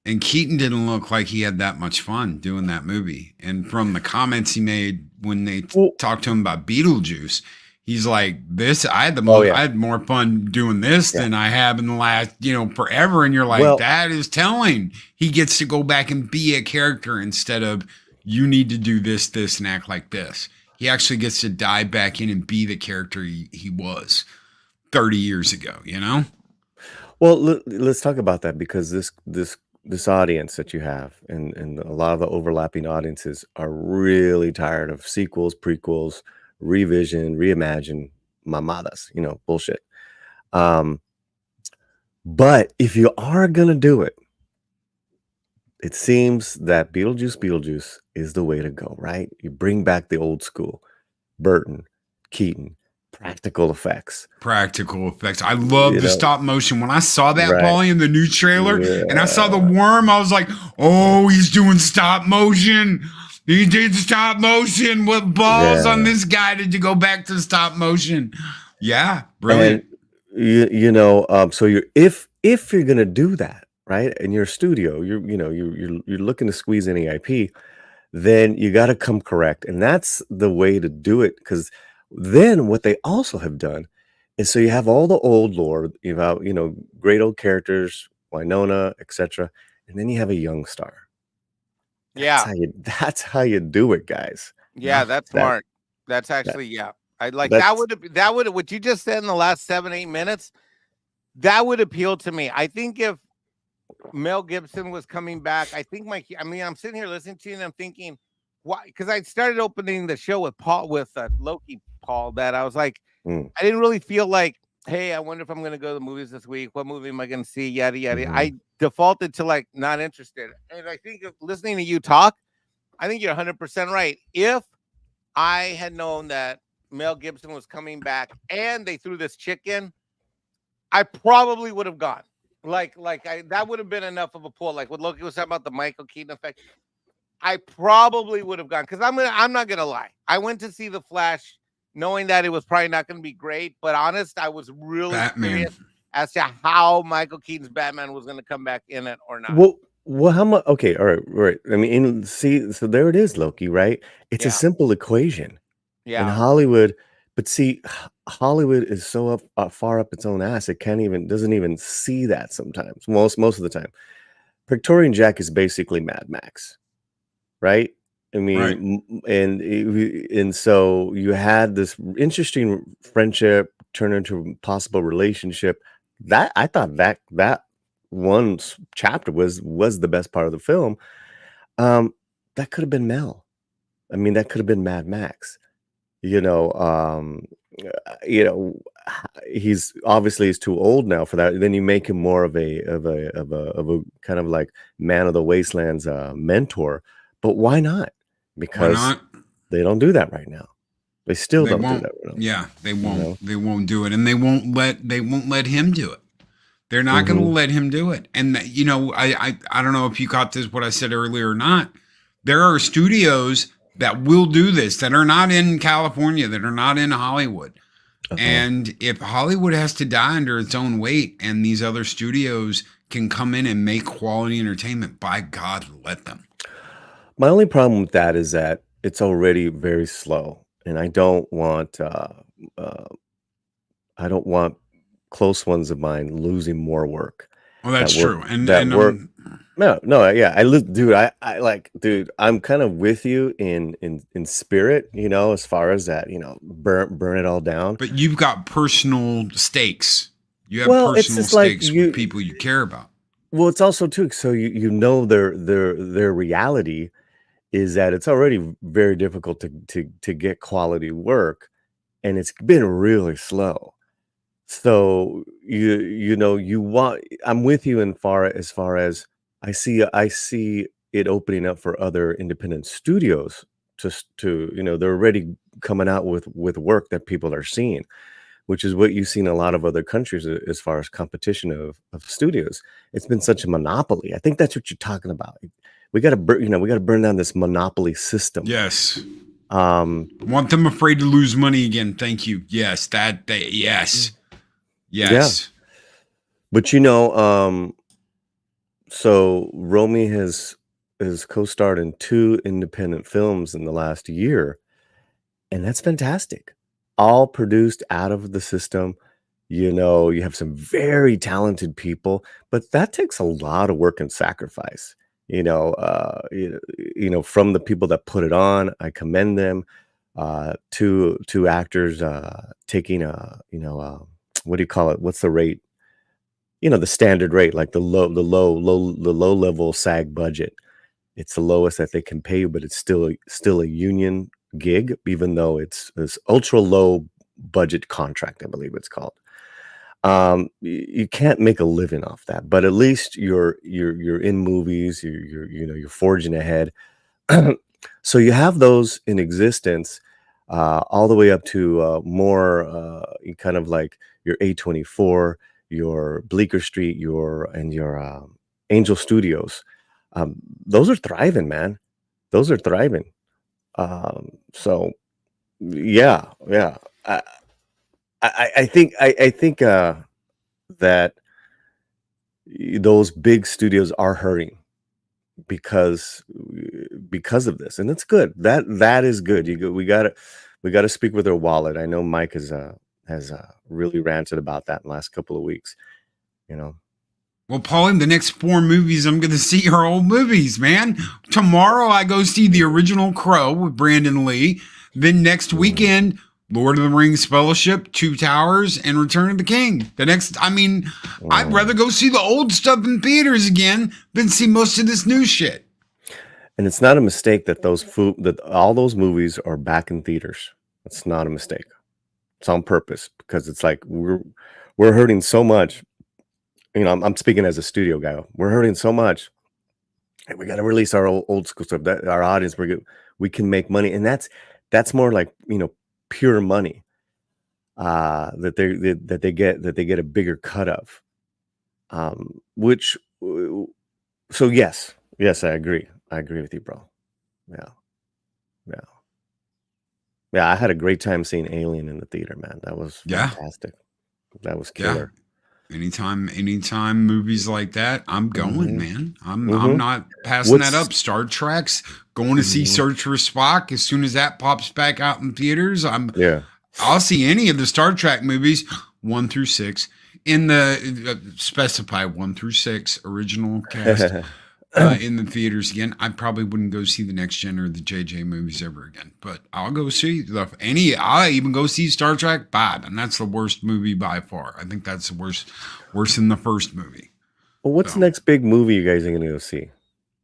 And Keaton didn't look like he had that much fun doing that movie. And from the comments he made when they talked to him about Beetlejuice, he's like, I had more fun doing this than I have in the last, forever. And you're like, that is telling. He gets to go back and be a character instead of you need to do this, and act like this. He actually gets to dive back in and be the character he was 30 years ago, Well, let's talk about that, because this audience that you have and a lot of the overlapping audiences are really tired of sequels, prequels, revision, reimagine, mamadas, bullshit. But if you are gonna do it, it seems that Beetlejuice is the way to go, right? You bring back the old school, Burton, Keaton, practical effects. I love the stop motion. When I saw that, Paulie, in the new trailer, and I saw the worm, I was like, oh, he's doing stop motion. He did stop motion. What balls on this guy did you go back to stop motion? Yeah, brilliant. And, so if you're gonna do that, right, in your studio, you're looking to squeeze any IP, then you got to come correct, and that's the way to do it. Because then what they also have done is, so you have all the old lore, you have great old characters, Winona, etc., and then you have a young star. That's how you do it, guys. Yeah, that's smart. That's actually I like that would what you just said in the last 7-8 minutes. That would appeal to me. I think if Mel Gibson was coming back, I'm sitting here listening to you and I'm thinking, why? Because I started opening the show with Loki, Paul, that I was like, I didn't really feel like, hey, I wonder if I'm going to go to the movies this week. What movie am I going to see? Yada, yada. Mm-hmm. I defaulted to like not interested. And I think listening to you talk, I think you're 100% right. If I had known that Mel Gibson was coming back and they threw this chick in, I probably would have gone. That would have been enough of a pull. Like what Loki was talking about, the Michael Keaton effect. I probably would have gone, because I'm not gonna lie. I went to see The Flash knowing that it was probably not gonna be great, but honest, I was really curious as to how Michael Keaton's Batman was gonna come back in it or not. Well, how much? Okay, all right. I mean, so there it is, Loki, right? It's a simple equation. In Hollywood, but see, Hollywood is so far up its own ass, it doesn't even see that sometimes. Most of the time, Praetorian Jack is basically Mad Max, right? I mean, and so you had this interesting friendship turn into a possible relationship. That I thought that one chapter was the best part of the film. That could have been Mel. I mean, that could have been Mad Max. He's obviously too old now for that. Then you make him more of a kind of like man of the wastelands mentor. But why not? Because they don't do that right now. They still don't do that right now. Yeah, they won't. They won't do it, and they won't let him do it. They're not going to let him do it. And I don't know if you caught this, what I said earlier or not. There are studios that will do this, that are not in California, that are not in Hollywood. And if Hollywood has to die under its own weight and these other studios can come in and make quality entertainment, by God, let them. My only problem with that is that it's already very slow. And I don't want close ones of mine losing more work. Well, that's true. Dude, I'm kind of with you in spirit, as far as that, burn it all down. But you've got personal stakes. You have personal stakes with people you care about. Well, it's also too, so their reality is that it's already very difficult to get quality work, and it's been really slow. So I'm with you as far as I see it opening up for other independent studios to they're already coming out with work that people are seeing, which is what you've seen in a lot of other countries as far as competition of studios. It's been such a monopoly. I think that's what you're talking about. We got to burn down this monopoly system. Yes. Want them afraid to lose money again. Thank you. Yes. Yes. Yeah. But So Romy has co-starred in 2 independent films in the last year, and that's fantastic. All produced out of the system. You have some very talented people, but that takes a lot of work and sacrifice. From the people that put it on, I commend them. Two actors taking what do you call it? What's the rate? The standard rate, like the low level SAG budget. It's the lowest that they can pay you, but it's still a union gig, even though it's this ultra low budget contract, I believe it's called. You can't make a living off that, but at least you're in movies, you're forging ahead. So you have those in existence, all the way up to more kind of like your A24, your Bleecker Street, your Angel Studios. Those are thriving, man. Those are thriving. So yeah. I think that those big studios are hurting because of this, and it's good. That is good. We gotta speak with their wallet. I know Mike has really ranted about that in the last couple of weeks. Well, Paulie, the next 4 movies I'm going to see are old movies, man. Tomorrow I go see the original Crow with Brandon Lee. Then next weekend, Lord of the Rings Fellowship, Two Towers, and Return of the King. I'd rather go see the old stuff in theaters again than see most of this new shit. And it's not a mistake that that all those movies are back in theaters. It's not a mistake. It's on purpose, because it's like we're hurting so much. I'm speaking as a studio guy. We're hurting so much. We got to release our old school stuff that our audience we can make money, and that's more like pure money that they get a bigger cut of. So yes, I agree with you, bro. Yeah. I had a great time seeing Alien in the theater, man. That was fantastic. That was killer. Yeah. Anytime movies like that, I'm going, man. I'm not passing that up. Star Trek's going to see Search for Spock as soon as that pops back out in theaters. I'll see any of the Star Trek movies 1 through 6 in the specify 1 through 6 original cast in the theaters again. I probably wouldn't go see the Next Gen or the JJ movies ever again, but I'll go see I'll even go see Star Trek 5, and that's the worst movie by far. I think that's worse than the first movie. Well, what's the next big movie you guys are gonna go see?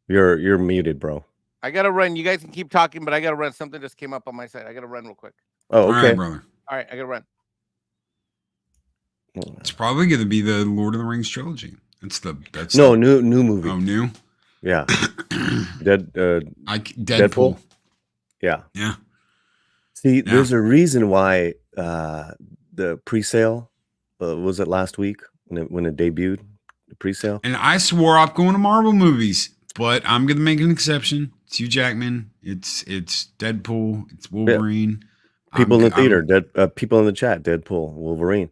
You're muted, bro. I gotta run. You guys can keep talking, but I gotta run. Something just came up on my side. I gotta run real quick. Oh, okay, all right, brother. All right, I gotta run. It's probably gonna be the Lord of the Rings trilogy. New movie. Oh, new. Yeah. Deadpool. Yeah. Yeah. See, there's a reason why the pre-sale was it last week when it debuted, the pre-sale. And I swore off going to Marvel movies, but I'm gonna make an exception. It's Hugh Jackman. It's Deadpool. It's Wolverine. People in the theater, people in the chat, Deadpool, Wolverine.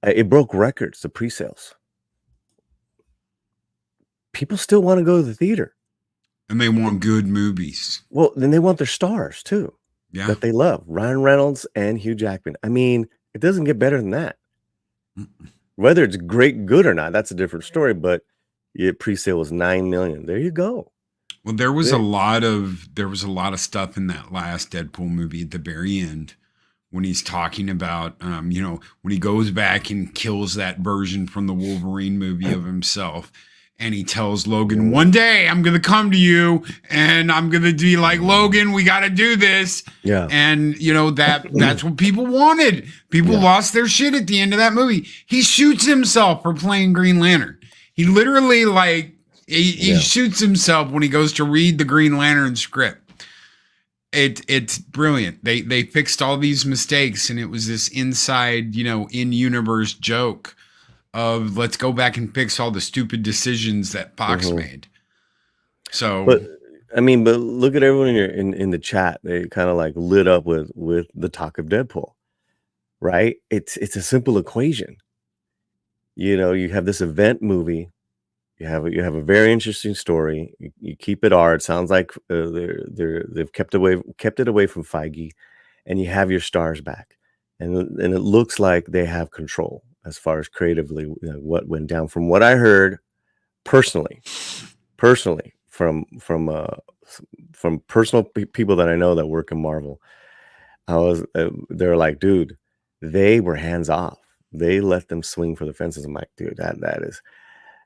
It broke records, the pre-sales. People still want to go to the theater. And they want good movies. Well, then they want their stars too. Yeah. That they love. Ryan Reynolds and Hugh Jackman. I mean, it doesn't get better than that. Whether it's good or not, that's a different story. But pre-sale was 9 million. There you go. Well, there was a lot of stuff in that last Deadpool movie at the very end when he's talking about, when he goes back and kills that version from the Wolverine movie of himself. And he tells Logan, one day I'm going to come to you and I'm going to be like, Logan, we got to do this. Yeah. And, that's what people wanted. People lost their shit at the end of that movie. He shoots himself for playing Green Lantern. He literally, he shoots himself when he goes to read the Green Lantern script. It's brilliant. They fixed all these mistakes, and it was this inside, in-universe joke of let's go back and fix all the stupid decisions that Fox made. So, but look at everyone in the chat. They kind of lit up with the talk of Deadpool, right? It's a simple equation. You have this event movie You have a very interesting story. You keep it R. It sounds like they've kept it away from Feige, and you have your stars back, and it looks like they have control as far as creatively what went down. From what I heard personally from personal people that I know that work in Marvel, they're like, dude, they were hands off. They let them swing for the fences. I'm like, dude,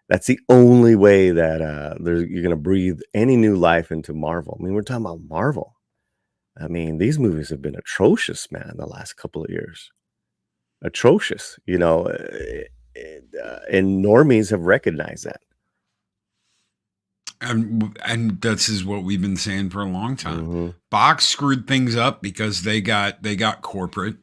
that's the only way that you're going to breathe any new life into Marvel. I mean, we're talking about Marvel. I mean, these movies have been atrocious, man, the last couple of years. Atrocious, and normies have recognized that. And this is what we've been saying for a long time. Mm-hmm. Fox screwed things up because they got corporate.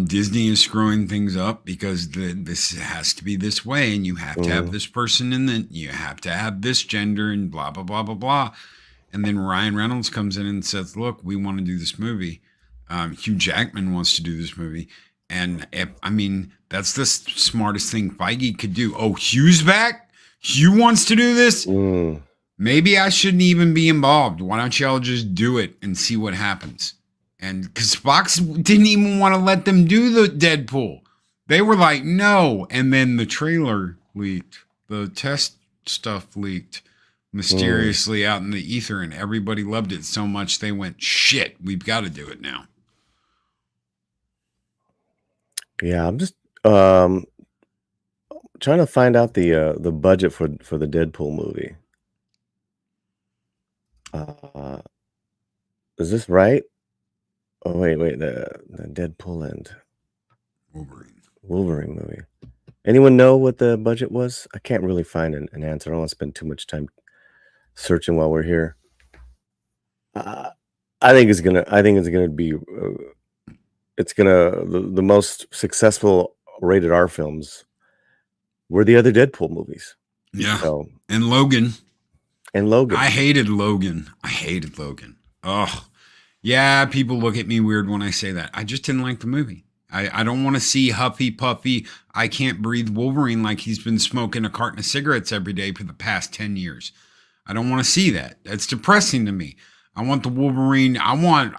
Disney is screwing things up because this has to be this way, and you have to have this person, and then you have to have this gender, and blah blah blah blah blah. And then Ryan Reynolds comes in and says, "Look, we want to do this movie." Hugh Jackman wants to do this movie, and that's the smartest thing Feige could do. Oh, Hugh's back. Hugh wants to do this. Maybe I shouldn't even be involved. Why don't y'all just do it and see what happens? And because Fox didn't even want to let them do the Deadpool. They were like, no. And then the trailer leaked. The test stuff leaked mysteriously out in the ether, and everybody loved it so much they went, shit, we've got to do it now. Yeah, I'm just trying to find out the budget for the Deadpool movie. Is this right? Oh wait, the Deadpool and Wolverine movie. Anyone know what the budget was? I can't really find an answer. I don't want to spend too much time searching while we're here. I think it's gonna be the most successful rated R films were the other Deadpool movies. Yeah. So, and Logan. I hated Logan. Oh, yeah. People look at me weird when I say that. I just didn't like the movie. I don't want to see Huffy Puffy, I can't breathe Wolverine like he's been smoking a carton of cigarettes every day for the past 10 years. I don't want to see that. That's depressing to me. I want the Wolverine. I want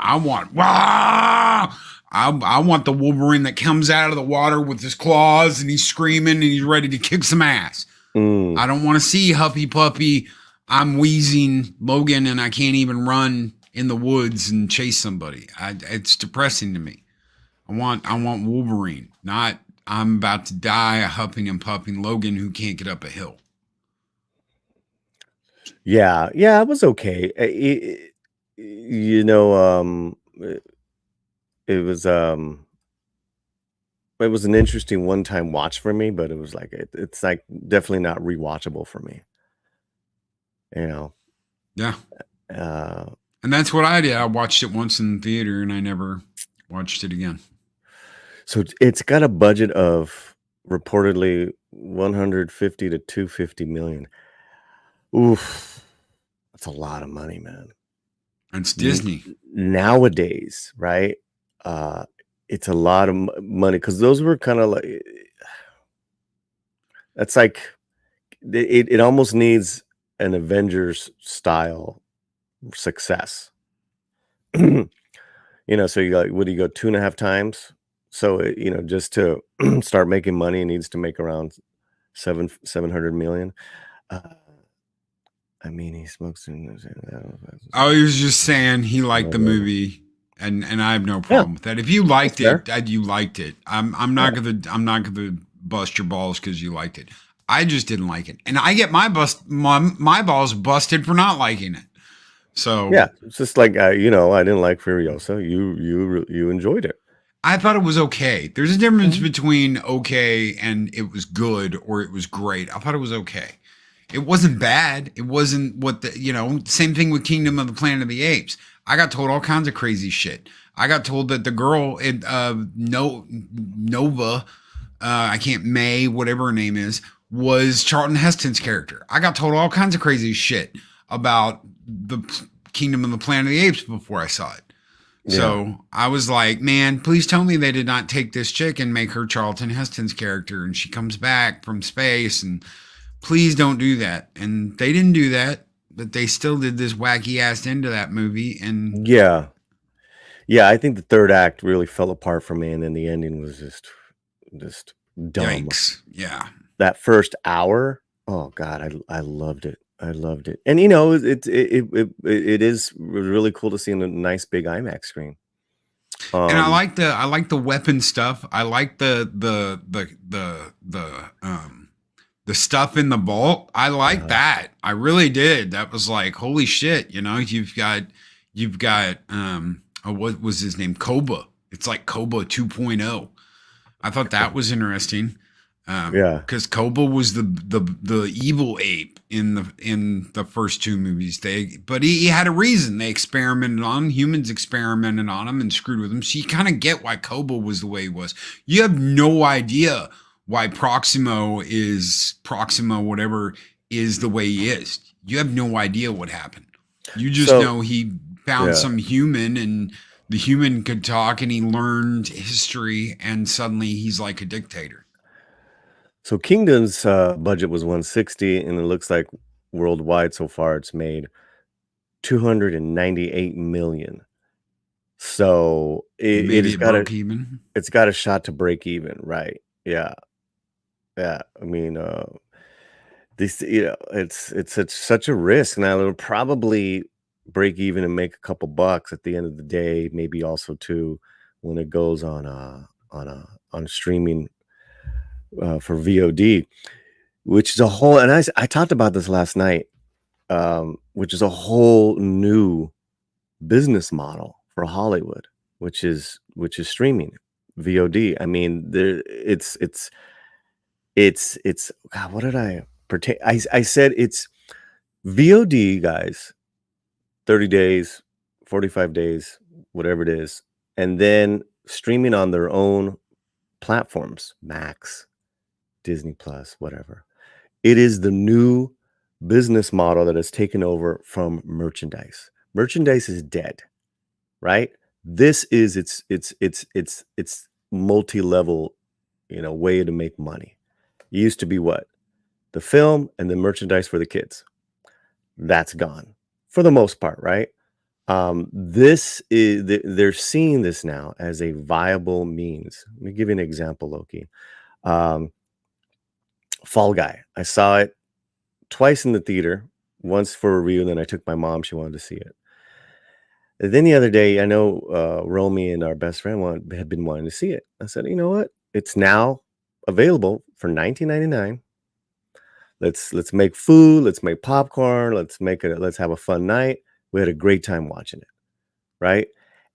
the Wolverine that comes out of the water with his claws and he's screaming and he's ready to kick some ass. I don't want to see Huffy Puffy, I'm wheezing Logan and I can't even run in the woods and chase somebody. It's depressing to me. I want Wolverine, not I'm about to die huffing and puffing Logan who can't get up a hill. Yeah, it was okay. It was an interesting one-time watch for me, but it was like it's like definitely not rewatchable for me. Yeah. And that's what I did. I watched it once in the theater and I never watched it again. So it's got a budget of reportedly 150 to 250 million. Oof. That's a lot of money, man. It's Disney. Nowadays, right? It's a lot of money because those were kind of like, that's like, it almost needs an Avengers style success. So you got, what do you go 2.5 times? So, just to start making money, it needs to make around 700 million. He smokes. I was just saying he liked the movie, and I have no problem with that. If you liked it, you liked it. I'm not gonna bust your balls because you liked it. I just didn't like it, and I get my balls busted for not liking it. So yeah, it's just like I didn't like Furiosa. You enjoyed it. I thought it was okay. There's a difference between okay and it was good or it was great. I thought it was okay. It wasn't bad. It wasn't same thing with Kingdom of the Planet of the Apes. I got told all kinds of crazy shit. I got told that the girl in Nova, May, whatever her name is, was Charlton Heston's character. I got told all kinds of crazy shit about the Kingdom of the Planet of the Apes before I saw it. Yeah. So I was like, man, please tell me they did not take this chick and make her Charlton Heston's character and she comes back from space and please don't do that. And they didn't do that, but they still did this wacky ass end to that movie. And Yeah. I think the third act really fell apart for me, and then the ending was just dumb. yikes. Yeah. That first hour, oh god, I loved it. I loved it. And you know, it is really cool to see in a nice big IMAX screen. And I like the weapon stuff. I like the stuff in the vault. I like that. I really did. That was like, holy shit, you know, you've got what was his name? Koba. It's like Koba 2.0. I thought that was interesting. Because Koba was the evil ape in the first two movies. But he had a reason. They experimented on him. Humans experimented on him and screwed with him. So you kind of get why Koba was the way he was. You have no idea why Proximo whatever is the way he is. You have no idea what happened. You just know he found some human, and the human could talk, and he learned history, and suddenly he's like a dictator. So Kingdom's budget was 160, and it looks like worldwide so far it's made 298 million. So it's got a shot to break even, right? Yeah. I mean, this, you know, it's such a risk. Now it'll probably break even and make a couple bucks at the end of the day, maybe also too when it goes on streaming for VOD, which is a whole, and I talked about this last night, which is a whole new business model for Hollywood, which is streaming VOD. I mean, it's God, what did I pertain? I said it's VOD, guys, 30 days, 45 days, whatever it is, and then streaming on their own platforms, Max, Disney Plus, whatever. It is the new business model that has taken over from merchandise. Merchandise is dead, right? This is it's multi-level, you know, way to make money. It used to be what? The film and the merchandise for the kids. That's gone for the most part, right? This is they're seeing this now as a viable means. Let me give you an example, Loki. Fall Guy. I saw it twice in the theater, once for a review, and then I took my mom. She wanted to see it. And then the other day, I know Romy and our best friend had been wanting to see it. I said, you know what? It's now available for $19.99. Let's make food. Let's make popcorn. Let's have a fun night. We had a great time watching it, right?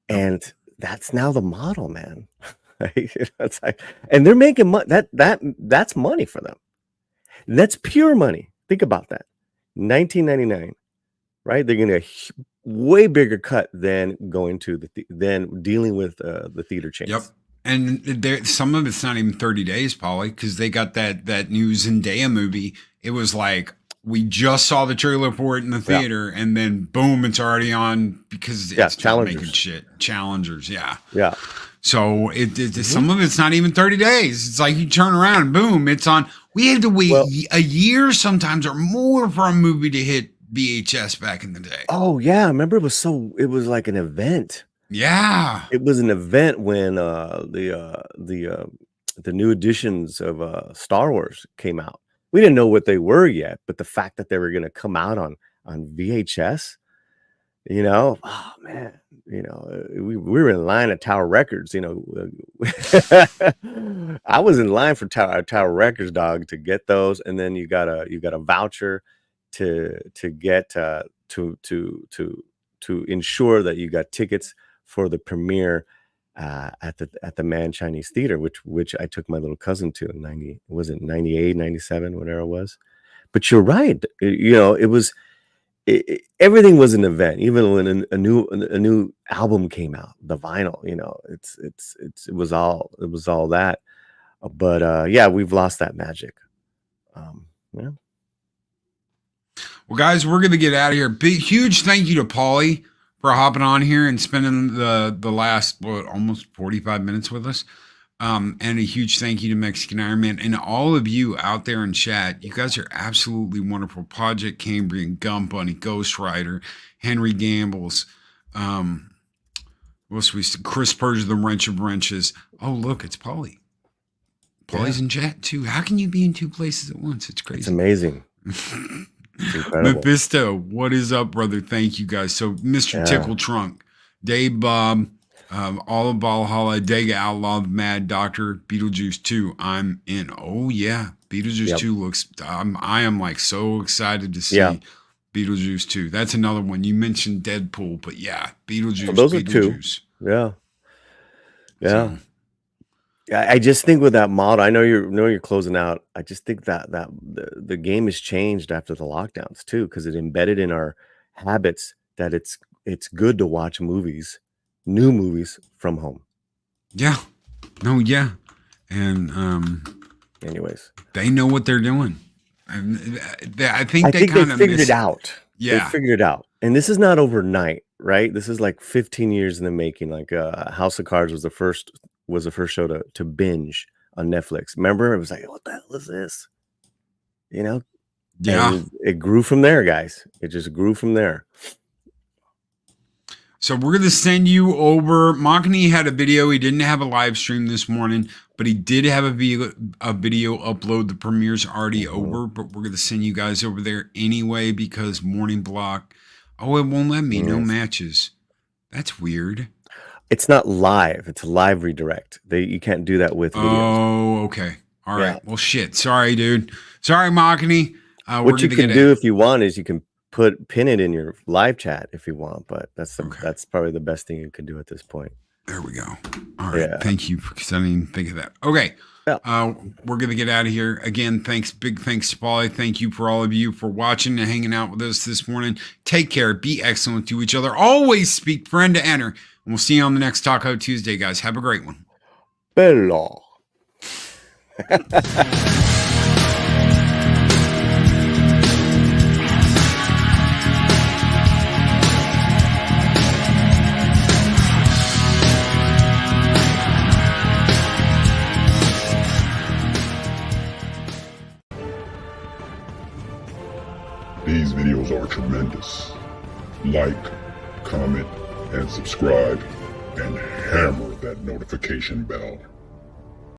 And that's now the model, man. That's like, and they're making money. That's money for them. That's pure money. Think about that. $19.99, right? They're getting a way bigger cut than going to than dealing with the theater chains. Yep. And some of it's not even 30 days, Polly, because they got that new Zendaya movie. It was like, we just saw the trailer for it in the theater, and then boom, it's already on because it's making shit. Challengers, yeah. So some of it's not even 30 days. It's like you turn around and boom, it's on. We had to wait a year sometimes or more for a movie to hit VHS back in the day. Oh yeah, I remember it was like an event. Yeah, it was an event when the new editions of Star Wars came out. We didn't know what they were yet, but the fact that they were going to come out on VHS, you know, oh man, you know, we were in line at Tower Records, you know. I was in line for Tower Records, dog, to get those, and then you got a voucher to get to ensure that you got tickets for the premiere at the Man Chinese Theater, which I took my little cousin to in 98, 97, whatever it was. But you're right. You know, everything was an event. Even when a new album came out, the vinyl, you know, it was all that. But yeah, we've lost that magic. Yeah. Well, guys, we're gonna get out of here. Huge thank you to Paulie for hopping on here and spending the last almost 45 minutes with us. And a huge thank you to Mexican Ironman and all of you out there in chat. You guys are absolutely wonderful. Project Cambrian, Gum Bunny, Ghost Rider, Henry Gambles, Chris Purge, the Wrench of Wrenches. Oh, look, it's Paulie. Paulie's in chat too. How can you be in two places at once? It's crazy. It's amazing. It's incredible. Mephisto, what is up, brother? Thank you guys. So, Mr. Tickle Trunk, Dave Bob, all of Valhalla, Dega Outlaw, Mad Doctor, Beetlejuice 2. I'm in. Oh yeah, Beetlejuice 2 looks. I am like so excited to see Beetlejuice 2. That's another one. You mentioned Deadpool, but yeah, Beetlejuice. Well, those Beetlejuice. Are two. Yeah. I just think with that model, I know you're closing out. I just think that the game has changed after the lockdowns too, because it embedded in our habits that it's good to watch new movies from home. Yeah. No, yeah. And anyways, they know what they're doing. I think they figured it out. Yeah. They figured it out. And this is not overnight, right? This is like 15 years in the making. Like House of Cards was the first show to binge on Netflix. Remember? It was like, what the hell is this? You know? Yeah. And it grew from there, guys. It just grew from there. So we're going to send you over. Makani had a video. He didn't have a live stream this morning, but he did have a video upload. The premiere's already over, but we're going to send you guys over there anyway because morning block. Oh, it won't let me. No matches. That's weird. It's not live. It's a live redirect. You can't do that with videos. Oh, okay. All right. Well, shit. Sorry, dude. Sorry, Makani. What you can do if you want is you can pin it in your live chat if you want, but that's probably the best thing you can do at this point. There we go. All right. Thank you, because I didn't even think of that. Okay. Yeah. We're going to get out of here. Again, big thanks to Paulie. Thank you for all of you for watching and hanging out with us this morning. Take care. Be excellent to each other. Always speak friend to enter. And we'll see you on the next Taco Tuesday, guys. Have a great one. Bello. These videos are tremendous. Like, comment, and subscribe, and hammer that notification bell.